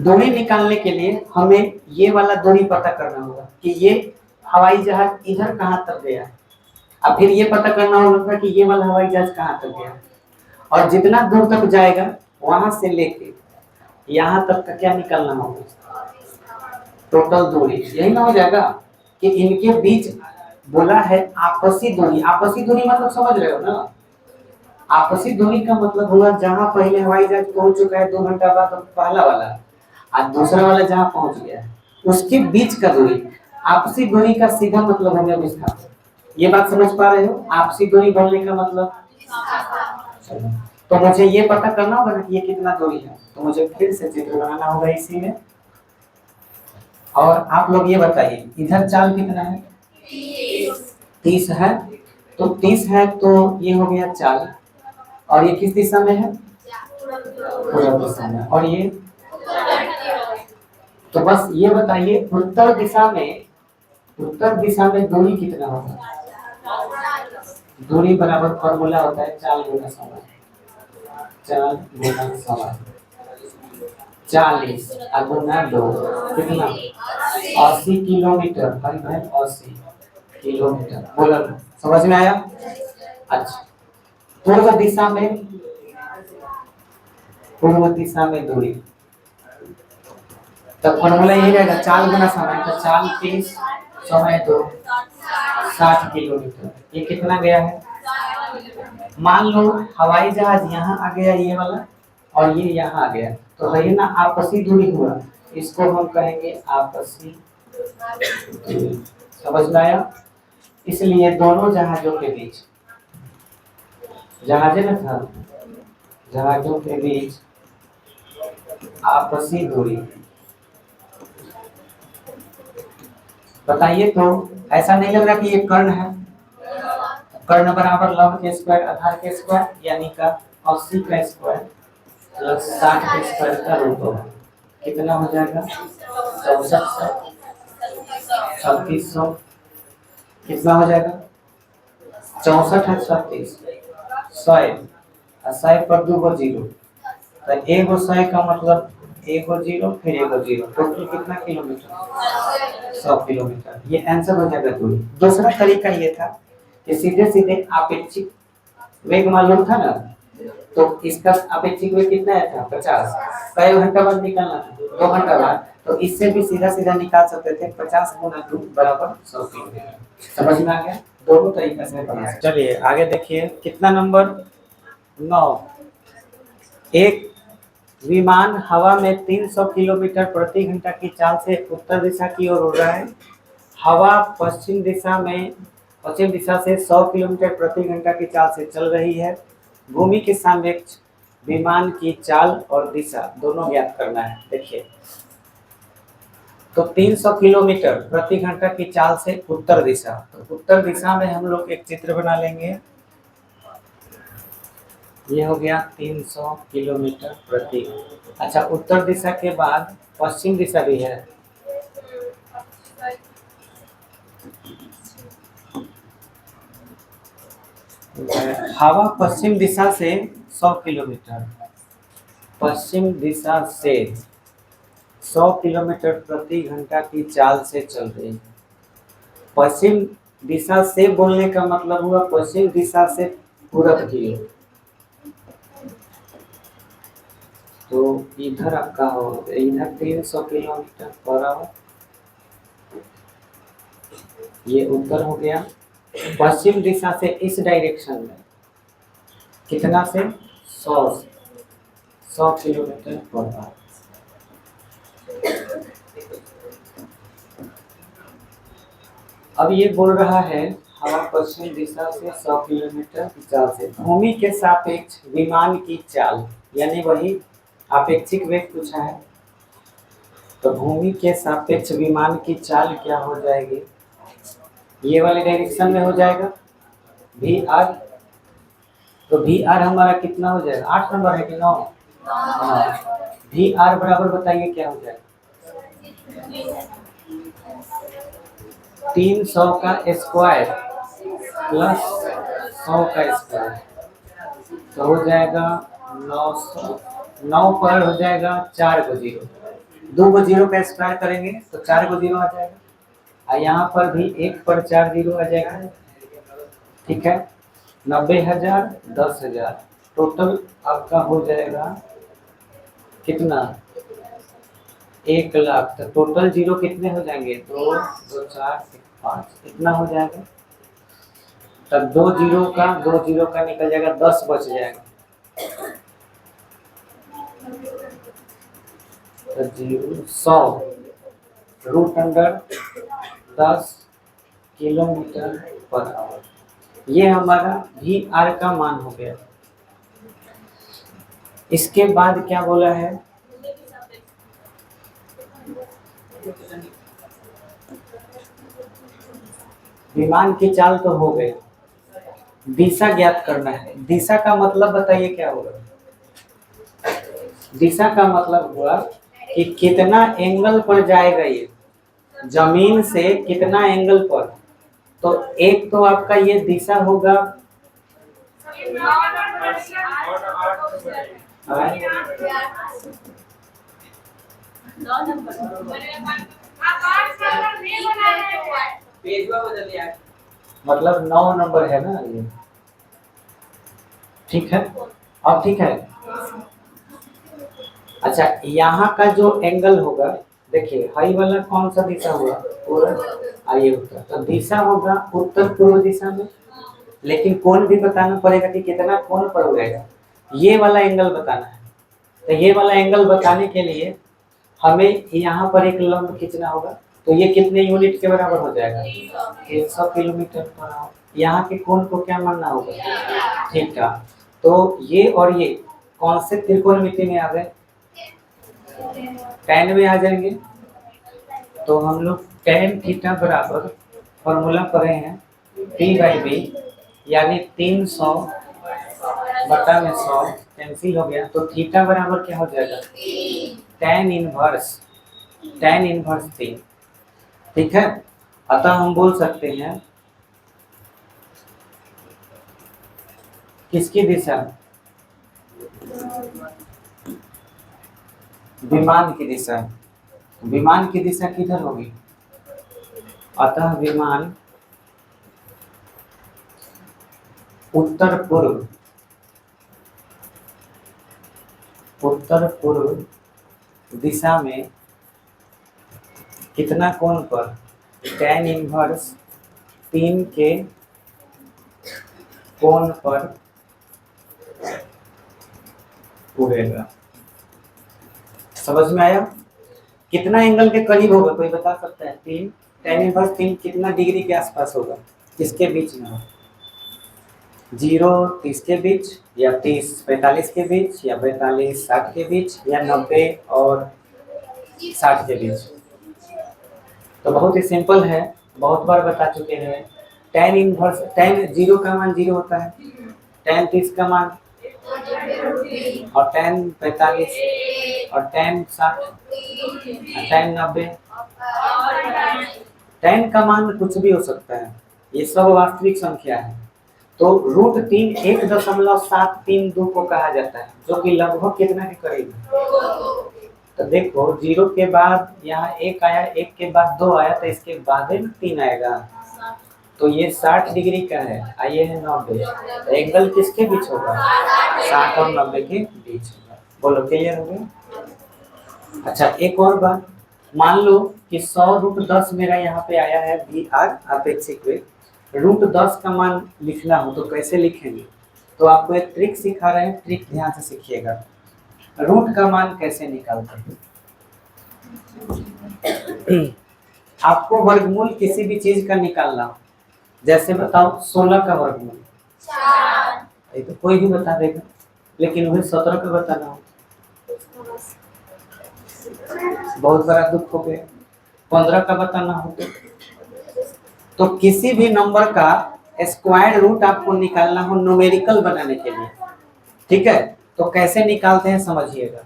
दूरी निकालने के लिए हमें ये वाला दूरी पता करना होगा कि ये हवाई जहाज इधर कहाँ तक गया है, अब फिर ये पता करना होगा कि ये वाला हवाई जहाज कहाँ तक गया, और जितना दूर तक जाएगा वहां से लेके यहाँ तक का क्या निकालना होगा, टोटल दूरी। यही ना हो जाएगा कि इनके बीच बोला है आपसी दूरी। आपसी दूरी मतलब समझ रहे हो ना? आपसी दूरी का मतलब हुआ जहां पहले हवाई जहाज पहुंच चुका है 2 घंटा बाद, तो पहला वाला और दूसरा वाला जहां पहुंच गया है उसके बीच का दूरी। आपसी दूरी का सीधा मतलब हो गया विस्थापन। ये बात समझ पा रहे हो? आपसी दूरी बोलने का मतलब, तो मुझे ये पता करना होगा कि ये कितना दूरी है, तो मुझे फिर से चित्र बनाना होगा इसी में। और आप लोग ये बताइए इधर चाल कितना है? 30 है, तो 30 है तो ये हो गया चाल, और ये किस दिशा में है? पूर्व दिशा में। और ये तो बस ये बताइए उत्तर दिशा में, उत्तर दिशा में दूरी कितना होगा? दूरी बराबर फॉर्मूला होता है चाल गुना समय। चाल गुना समय 40 गुना 2 कितना? 80 किलोमीटर। 80 किलोमीटर। बोला ना? समझ में आया? अच्छा, पूर्व दिशा में, पूर्व दिशा में दूरी, तो फॉर्मूला यही रहेगा चाल गुना समय। तो चाल 30 समय 2 60 किलोमीटर। ये कितना गया है? मान लो हवाई जहाज यहाँ आ गया ये वाला, और ये यहाँ आ गया, तो है ना आपसी दूरी हुआ, इसको हम कहेंगे आपसी दूरी। समझ में आया? इसलिए दोनों जहाजों के बीच, जहाज में था, जहाजों के बीच आपसी दूरी बताइए। तो ऐसा नहीं लग रहा कि ये कर्ण है? कर्ण बराबर लंब के स्क्वायर आधार के स्क्वायर, यानी का 80 का स्क्वायर प्लस 60 के स्क्वायर का रूट होगा, कितना हो जाएगा? 6400 3600 कितना हो जाएगा? 64 है 36 100 100 पर 2 जीरो, तो 1 100 का मतलब 1 जीरो फिर 1 जीरो, टोटल कितना किलोमीटर? 100 किलोमीटर। ये आंसर हो जाएगा दूरी। दूसरा तरीका ये था कि सीधे सीधे अपेक्षित वेग मालूम था ना, तो इसका अपेक्षित वेग कितना आया था? 50। कई घंटा बाद निकालना था? 2 घंटा बाद। तो इससे भी सीधा सीधा निकाल सकते थे 50 गुना 2 बराबर 100 किलोमीटर। समझ में आ गया? दोनों तरीके से बना सकते। चलिए आगे देखिए कितना नंबर 9। एक विमान हवा में 300 किलोमीटर प्रति घंटा की चाल से उत्तर दिशा की ओर उड़ रहा है। हवा पश्चिम दिशा से 100 किलोमीटर प्रति घंटा की चाल से चल रही है। भूमि के सापेक्ष विमान की चाल और दिशा दोनों ज्ञात करना है। देखिए, तो 300 किलोमीटर प्रति घंटा की चाल से उत्तर दिशा, तो उत्तर दिशा में हम लोग एक चित्र बना लेंगे। ये हो गया 300 किलोमीटर प्रति। अच्छा, उत्तर दिशा के बाद पश्चिम दिशा भी है। हवा पश्चिम दिशा से 100 किलोमीटर, पश्चिम दिशा से 100 किलोमीटर प्रति घंटा की चाल से चल रही है। पश्चिम दिशा से बोलने का मतलब हुआ पश्चिम दिशा से पूरब की ओर। तो इधर आपका हो, इधर 300 किलोमीटर पर आवर, ये उत्तर हो गया। पश्चिम दिशा से इस डायरेक्शन में कितना से 100 किलोमीटर पर आवर। अब ये बोल रहा है हवा पश्चिम दिशा से 100 किलोमीटर की चाल से भूमि के सापेक्ष विमान की चाल, यानी वही आपेक्षिक वेग पूछा है। तो भूमि के सापेक्ष विमान की चाल क्या हो जाएगी, ये वाले डायरेक्शन में हो जाएगा वी आर। तो वी आर हमारा कितना हो जाएगा, 8 नंबर है कि 9? वी आर बराबर बताइए क्या हो जाएगा, 300 का स्क्वायर प्लस 100 का स्क्वायर, तो हो जाएगा 900। 9 पर हो जाएगा 4 को 0, 2 को 0 का स्क्वायर करेंगे तो 4 को 0 आ जाएगा, और यहाँ पर भी 1 पर 4 0 आ जाएगा। ठीक है, 90,000 10,000 टोटल आपका हो जाएगा कितना, 1 लाख। तो टोटल 0 कितने हो जाएंगे, 2 2 4 5, इतना हो जाएगा। तब 2 0 का निकल जाएगा, 10 बच जाएगा। तो 100 root under 10 kilometre per hour, ये हमारा वी आर का मान हो गया। इसके बाद क्या बोला है, विमान की चाल तो हो गई, दिशा ज्ञात करना है। दिशा का मतलब बताइए क्या होगा, दिशा का मतलब हुआ कि कितना एंगल पर जाएगा ये, जमीन से कितना एंगल पर। तो एक तो आपका ये दिशा होगा, मतलब 9 नंबर है ना ये, ठीक है। अब ठीक है, अच्छा यहाँ का जो एंगल होगा, देखिए हाई वाला कौन सा दिशा हुआ, आइए उत्तर, तो दिशा होगा उत्तर पूर्व दिशा में, लेकिन कोण भी बताना पड़ेगा कि कितना कोण पर उड़ेगा, ये वाला एंगल बताना है। तो ये वाला एंगल बताने के लिए हमें यहाँ पर एक लंब खींचना होगा, तो ये कितने यूनिट के बराबर हो जाएगा, 300 किलोमीटर पर आवर। यहाँ के कोण को क्या मानना होगा, थीटा। तो ये और ये कौन से त्रिकोणमिति में आ गए, tan में आ जाएंगे। तो हम लोग tan थीटा बराबर फॉर्मूला पढ़े हैं P/B, यानी 300 बटा में 100 कैंसिल हो गया, तो थीटा बराबर क्या हो जाएगा, tan इनवर्स 3। ठीक है, अतः हम बोल सकते हैं किसकी दिशा, विमान की दिशा। विमान की दिशा किधर होगी, अतः विमान उत्तर पूर्व दिशा में कितना कोण पर, tan इनवर्स 3 के कोण पर उड़ेगा। समझ में आया, कितना एंगल के करीब होगा कोई बता सकता है, 3 tan इनवर्स 3 कितना डिग्री के आसपास होगा, किसके बीच में होगा, 0 30 के बीच, या 30 45 के बीच, या 45 60 के बीच, या 90 और 60 के बीच। तो बहुत ही सिंपल है, बहुत बार बता चुके हैं। tan इनवर्स, tan 0 का मान 0 होता है, tan 30 का मान, और tan 45, और tan 60, और tan 90। tan का मान कुछ भी हो सकता है, ये सब वास्तविक संख्या है। तो √3 1.732 को कहा जाता है, जो कि लगभग कितना के करीब है। तो देखो 0 के बाद यहाँ 1 आया, 1 के बाद 2 आया, तो इसके बाद में 3 आएगा, तो ये 60 डिग्री का है, आइए है 90। तो एंगल किसके बीच होगा? 60 और 90 के बीच होगा। बोलो क्लियर हो गया? अच्छा एक और बात, मान लो कि 100√10 मेरा यहाँ पे आया है VR अपेक्षिक वेग, √10 का मान लिखना हो तो कैसे लिखेंगे? तो आपको एक ट्रिक सिखा रहे हैं, ट्रिक ध्यान से सीखिएगा। रूट का मान कैसे निकालते हैं? आपको वर्गमूल किसी भी चीज का निकालना हो, जैसे बताओ 16 का वर्गमूल, ये तो कोई भी बता देगा, लेकिन वही 17 का बताना हो बहुत बड़ा दुख हो गया। 15 का बताना हो तो किसी भी नंबर का स्क्वायर रूट आपको निकालना हो न्यूमेरिकल बनाने के लिए, ठीक है? तो कैसे निकालते हैं समझिएगा।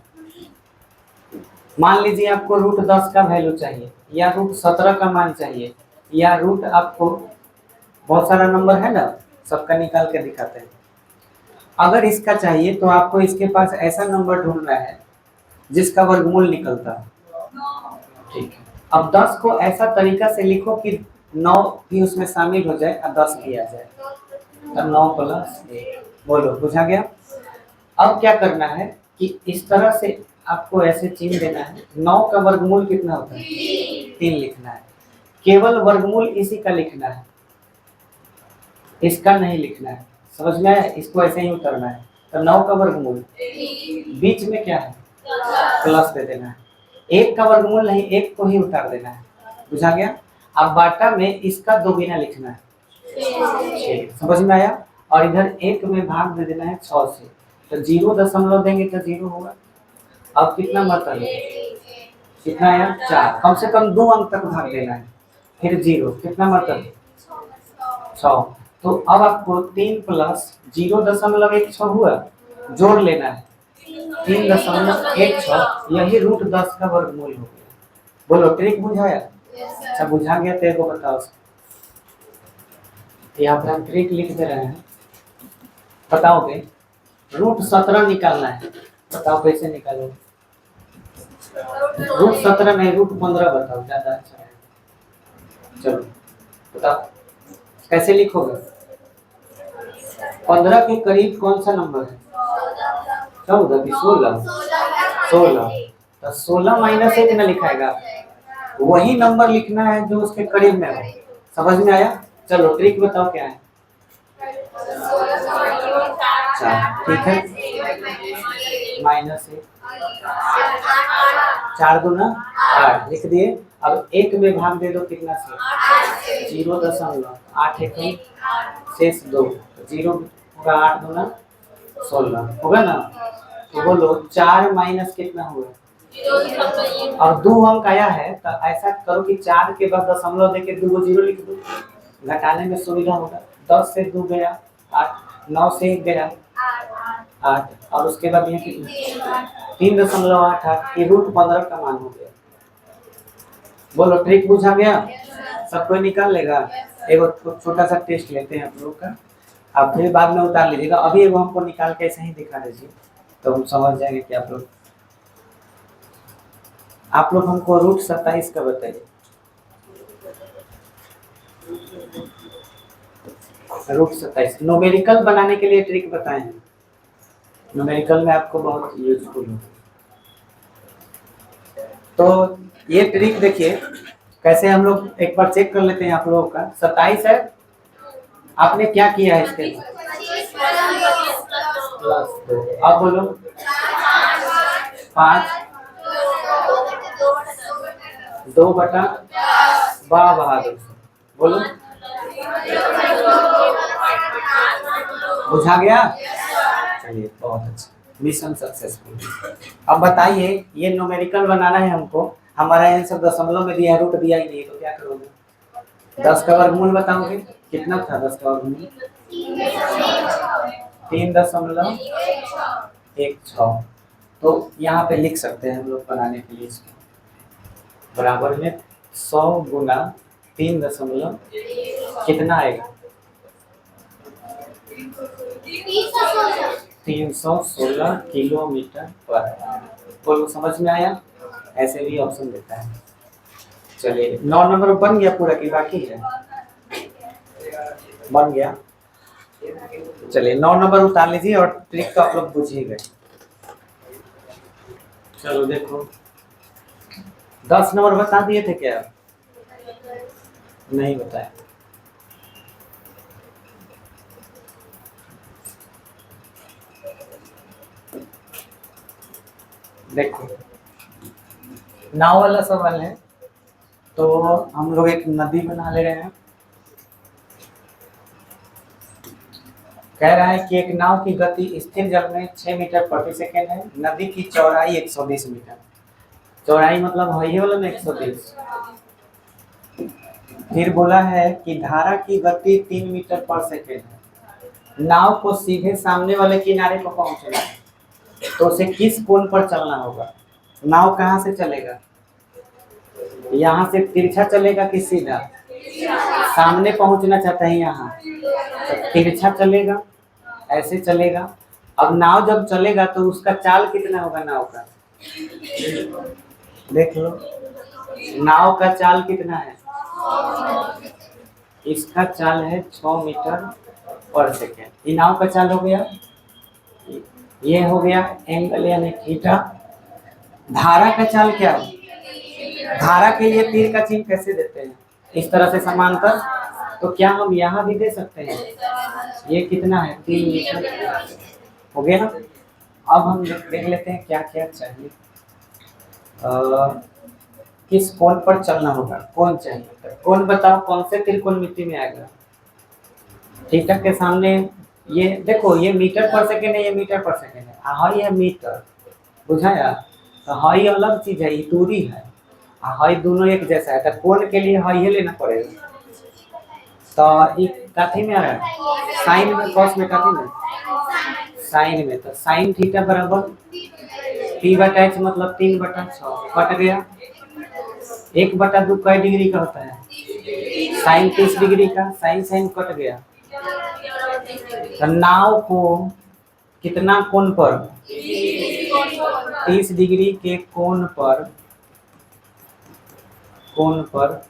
मान लीजिए आपको √10 का वैल्यू चाहिए, या √17 का मान चाहिए, या रूट आपको बहुत सारा नंबर है ना, सबका निकाल के दिखाते हैं। अगर इसका चाहिए तो आपको इसके पास ऐसा नंबर ढूंढना है जिसका वर्गमूल निकलता है, ठीक है? अब 10 को ऐसा तरीका से लिखो कि 9 भी उसमें शामिल हो जाए और 10 भी आ जाए, तो 9 + 1। बोलो बुझा गया? अब क्या करना है कि इस तरह से आपको ऐसे चिन्ह देना है। 9 का वर्गमूल कितना होता है? 3 लिखना है। केवल वर्गमूल इसी का लिखना है, इसका नहीं लिखना है, समझ में आया? इसको ऐसे ही उतरना है। तो 9 का वर्गमूल बीच में क्या है? प्लस दे देना है। 1 का वर्गमूल नहीं, 1 को ही उतार देना है, बुझा गया? अब बाटा में इसका दोगुना लिखना है, 6, समझ में आया? और इधर 1 में भाग दे देना है 6 से, तो 0 दशमलव देंगे तो 0 होगा। अब कितना मतलब है? कितना आया? 4, कम से कम 2 अंक तक भाग देना है, फिर 0, कितना मतलब? 6। तो अब आपको 3 + 0.16 हुआ, जोड़ लेना है 3.16, यही √10 का वर्गमूल हो गया। बोलो ट्रिक बुझाया? अच्छा बुझा गया तो एक बताओ, यहाँ पर हम ट्रिक लिख दे रहे हैं, बताओगे? √17 निकालना है, बताओ कैसे निकालोगे? √17 नहीं, √15 बताओ, ज्यादा अच्छा है। चलो बताओ कैसे लिखोगे? 15 के करीब कौन सा नंबर है? 14 की 16? 16, तो 16 - 1 ना लिखाएगा, वही नंबर लिखना है जो उसके करीब में हो। समझ में आया? चलो ट्रिक बताओ क्या है? 4, ठीक है, -1, 4 दूना 8 लिख दिए। अब 1 में भाग दे दो कितना से? 0.8, 1 शेष 2, 0 होगा, 8 दूना 16 होगा ना? तो बोलो 4 - कितना हुआ? और 2 अंक आया है, तो ऐसा करो कि 4 के बाद दशमलव देके 2 0 लिख दो, घटाने में सुविधा होगा। 10 से 2 गया 8, 9 से 1 गया 8, और उसके बाद यहाँ कितना? 3.88, ये √15 का मान हो गया। बोलो ट्रिक बुझा गया? सब कोई निकाल लेगा? एक छोटा सा टेस्ट लेते हैं आप लोग का, आप फिर बाद में उतार लीजिएगा। अभी एगो हमको निकाल के ऐसे ही दिखा दीजिए, तो हम समझ जाएंगे कि आप लोग हमको √27 का बताइए। √27 न्यूमेरिकल बनाने के लिए ट्रिक बताए हैं, न्यूमेरिकल में आपको बहुत यूजफुल हो। तो ये ट्रिक देखिए कैसे हम लोग एक बार चेक कर लेते हैं आप लोगों का। 27 है, आपने क्या किया है इसके +2, अब बोलो 5, 2/10, वाह बहादुर, बोलो बुझा गया? चलिए बहुत अच्छा, मिशन सक्सेसफुल। अब बताइए ये न्यूमेरिकल बनाना है हमको, हमारा आंसर दशमलव में दिया है, रूट दिया ही नहीं, तो क्या करोगे? 10 का वर्गमूल बताओगे कितना था? 10 का वर्गमूल 3.16, तो यहाँ पे लिख सकते हैं हम लोग बनाने के लिए इसको, बराबर में 100 × 3 दशमलव कितना आएगा? 316 किलोमीटर पर। बोलो समझ में आया? ऐसे भी ऑप्शन देता है। चलिए 9 नंबर बन गया पूरा की बाकी है? बन गया। चलिए 9 नंबर उतार लीजिए और ट्रिक तो आप लोग बुझ ही गए। चलो देखो 10 नंबर बता दिए थे क्या? नहीं बताया। देखो नाव वाला सवाल है, तो हम लोग एक नदी बना ले रहे हैं। कह रहा है कि एक नाव की गति स्थिर जल में 6 मीटर प्रति सेकेंड है। नदी की चौड़ाई 120 मीटर। चौड़ाई मतलब है वाला में 120। फिर बोला है कि धारा की गति 3 मीटर पर सेकेंड है। नाव को सीधे सामने वाले किनारे पर पहुंचना है, तो उसे किस कोण पर चलना होगा? नाव कहाँ से चलेगा? यहाँ से तिरछा चलेगा कि सीधा? सामने पहुंचना चाहता है यहाँ, तो तिरछा चलेगा, ऐसे चलेगा। अब नाव जब चलेगा तो उसका चाल कितना होगा नाव का? देख लो नाव का चाल कितना है? इसका चाल है 6 मीटर पर सेकेंड। ये नाव का चाल हो गया, ये हो गया एंगल यानी थीटा। धारा का चाल क्या है? धारा के लिए तीर का चिन्ह कैसे देते हैं? इस तरह से समांतर। तो क्या हम यहाँ भी दे सकते हैं? ये कितना है? 3 मीटर हो गया ना। अब हम देख लेते हैं क्या क्या चाहिए। किस कोण पर चलना होगा? कोण चाहिए। कोण बताओ, कौन से त्रिकोण मिट्टी में आएगा? थीटा के सामने ये देखो, ये मीटर पर सेकेंड है, ये मीटर पर सेकेंड है। हाई है मीटर, बुझाया? तो हाई अलग चीज है, ये दूरी है। हाई दोनों एक जैसा है, तो कोण के लिए हाई ही लेना पड़ेगा। तो ये काठी में आ रहा है, साइन में, कॉस में, काठी में, साइन में। तो साइन थीटा बराबर p/h मतलब 3/6 कट गया। 1/2 कई डिग्री का होता है? साइन 30 डिग्री का। साइन साइन कट गया। तो नाव को कितना कोण पर? 30 डिग्री के कोण पर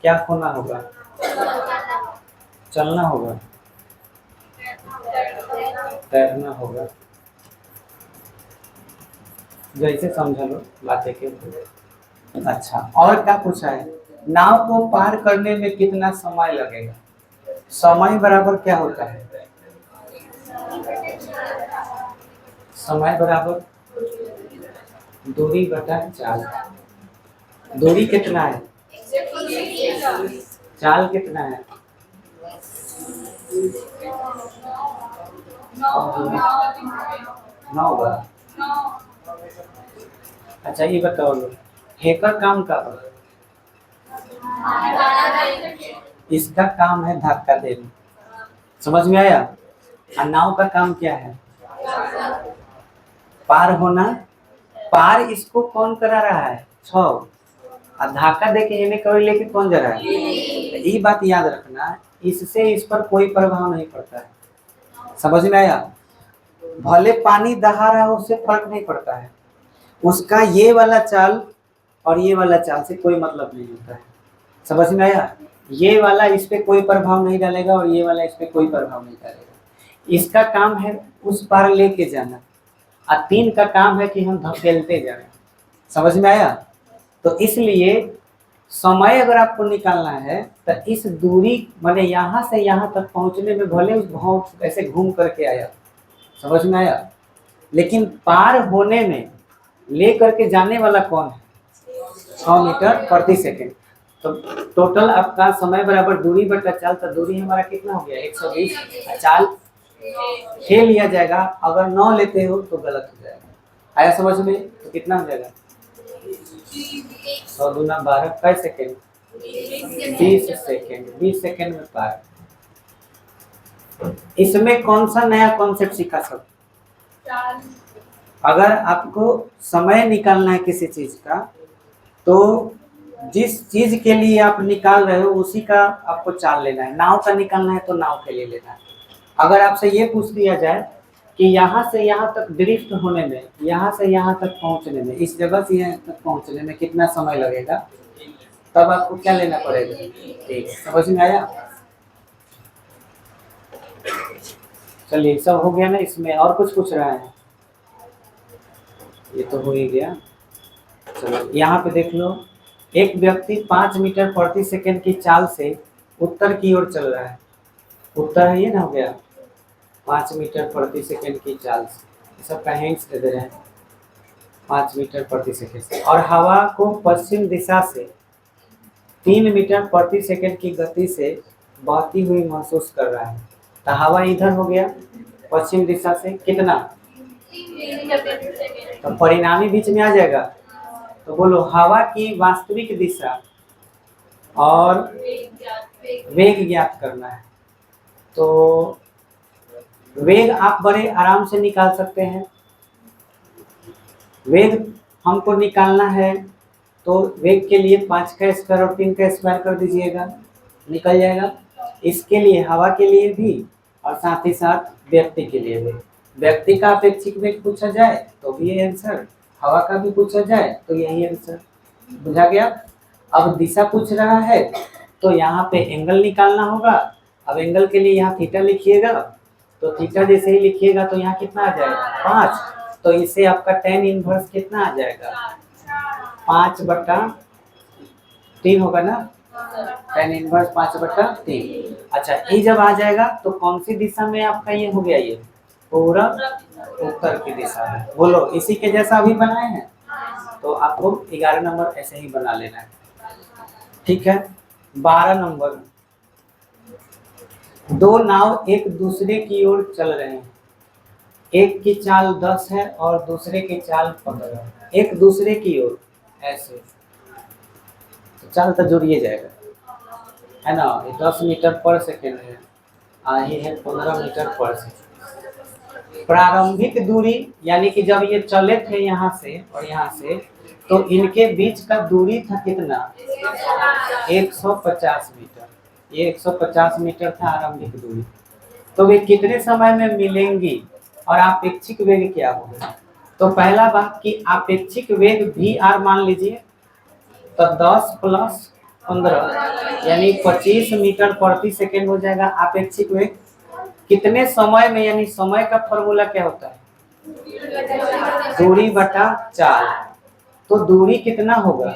क्या होना होगा? चलना होगा, तैरना होगा। जैसे समझ लो बातें के। अच्छा और क्या पूछा है? नाव को पार करने में कितना समय लगेगा? समय बराबर क्या होता है? समय बराबर दूरी बटा चाल। दूरी कितना है? चाल कितना है? 9। अच्छा ये बताओ लो, हैकर काम का है? इसका काम है धक्का देना। समझ में आया? और नाव का काम क्या है? पार होना। पार इसको कौन करा रहा है? 6। और धक्का देके इन्हें कभी लेके कौन जा रहा है? ये बात याद रखना, इससे इस पर कोई प्रभाव नहीं पड़ता है। समझ में आया? भले पानी दहा रहा हो, उससे फर्क नहीं पड़ता है। उसका ये वाला चाल और ये वाला चाल से कोई मतलब नहीं होता है। समझ में आया? ये वाला इस पे कोई प्रभाव नहीं डालेगा और ये वाला इस पे कोई प्रभाव नहीं डालेगा। इसका काम है उस पार लेके जाना, और 3 का काम है कि हम धकेलते जाए। समझ में आया? तो इसलिए समय अगर आपको निकालना है तो इस दूरी माने यहाँ से यहाँ तक पहुँचने में भले उस भाव ऐसे घूम करके आया। समझ में आया? लेकिन पार होने में ले करके जाने वाला कौन है? 6 मीटर प्रति सेकेंड। तो टोटल आपका समय बराबर दूरी बटा चाल। तो दूरी हमारा कितना हो गया? 120। चाल 6 लिया जाएगा, अगर 9 लेते हो तो गलत हो जाएगा। आया समझ में? तो कितना हो जाएगा? 100 दूना 12 कै सेकेंड? 20 सेकेंड। 20 सेकेंड में पार। इसमें कौन सा नया कॉन्सेप्ट सीखा सब? अगर आपको समय निकालना है किसी चीज का, तो जिस चीज के लिए आप निकाल रहे हो उसी का आपको चाल लेना है। नाव का निकालना है तो नाव के लिए लेना है। अगर आपसे ये पूछ दिया जाए कि यहाँ से यहाँ तक ड्रिफ्ट होने में, यहाँ से यहाँ तक पहुँचने में, इस जगह से यहाँ तक पहुँचने में कितना समय लगेगा, तब आपको क्या लेना पड़ेगा। ठीक, समझ में आया। चलिए सब हो गया ना। इसमें और कुछ पूछ रहा है, ये तो हो ही गया। चलो यहाँ पे देख लो, एक व्यक्ति 5 मीटर प्रति सेकंड की चाल से उत्तर की ओर चल रहा है। उत्तर है ये ना, हो गया 5 मीटर प्रति सेकंड की चाल से, ये सब का हिंट्स दे रहे हैं 5 मीटर प्रति सेकंड से, और हवा को पश्चिम दिशा से 3 मीटर प्रति सेकंड की गति से बहती हुई महसूस कर रहा है। तो हवा इधर हो गया पश्चिम दिशा से कितना, तो परिणामी बीच में आ जाएगा। तो बोलो हवा की वास्तविक दिशा और वेग ज्ञात करना है। तो वेग आप बड़े आराम से निकाल सकते हैं। वेग हमको निकालना है तो वेग के लिए 5 का स्क्वायर और 3 का स्क्वायर कर दीजिएगा, निकल जाएगा। इसके लिए हवा के लिए भी और साथ ही साथ व्यक्ति के लिए भी। व्यक्ति का अपेक्षित वेग पूछा जाए तो भी ये आंसर, हवा का भी पूछा जाए तो यही आंसर। बुझा गया। अब दिशा पूछ रहा है तो यहाँ पे एंगल निकालना होगा। अब एंगल के लिए यहाँ थीटा लिखिएगा, तो थीटा जैसे ही लिखिएगा तो यहाँ कितना आ जाएगा 5। तो इससे आपका tan इनवर्स कितना आ जाएगा 5/3 होगा ना, tan इनवर्स 5/3। अच्छा ये जब आ जाएगा तो कौन सी दिशा में आपका ये हो गया, ये पूरा उत्तर की दिशा है। बोलो इसी के जैसा अभी बनाए हैं, तो आपको 11 नंबर ऐसे ही बना लेना है। ठीक है। 12 नंबर, दो नाव एक दूसरे की ओर चल रहे हैं। एक की चाल 10 है और दूसरे की चाल 15। एक दूसरे की ओर ऐसे, तो चाल तो जुड़िए जाएगा है ना। 10 मीटर पर सेकेंड है, ये है 15 मीटर पर सेकेंड। प्रारंभिक दूरी यानी कि जब ये चले थे यहाँ से और यहाँ से, तो इनके बीच का दूरी था कितना 150 मीटर। ये 150 मीटर था आरंभिक दूरी। तो वे कितने समय में मिलेंगी और आपेक्षिक वेग क्या होगा। तो पहला बात कि आपेक्षिक वेग VR मान लीजिए, तो 10 + 15 यानी 25 मीटर प्रति सेकेंड हो जाएगा आपेक्षिक वेग। कितने समय में, यानी समय का फॉर्मूला क्या होता है दूरी बटा चाल। तो दूरी कितना होगा,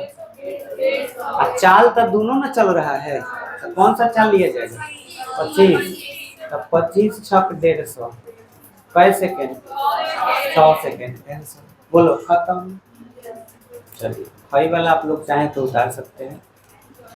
चाल तो दोनों में चल रहा है, तो कौन सा चाल लिया जाएगा 25। तो 25 × 150 कै सेकेंड 100 सेकेंड। बोलो खत्म। चलिए वही वाला आप लोग चाहें तो उतार सकते हैं।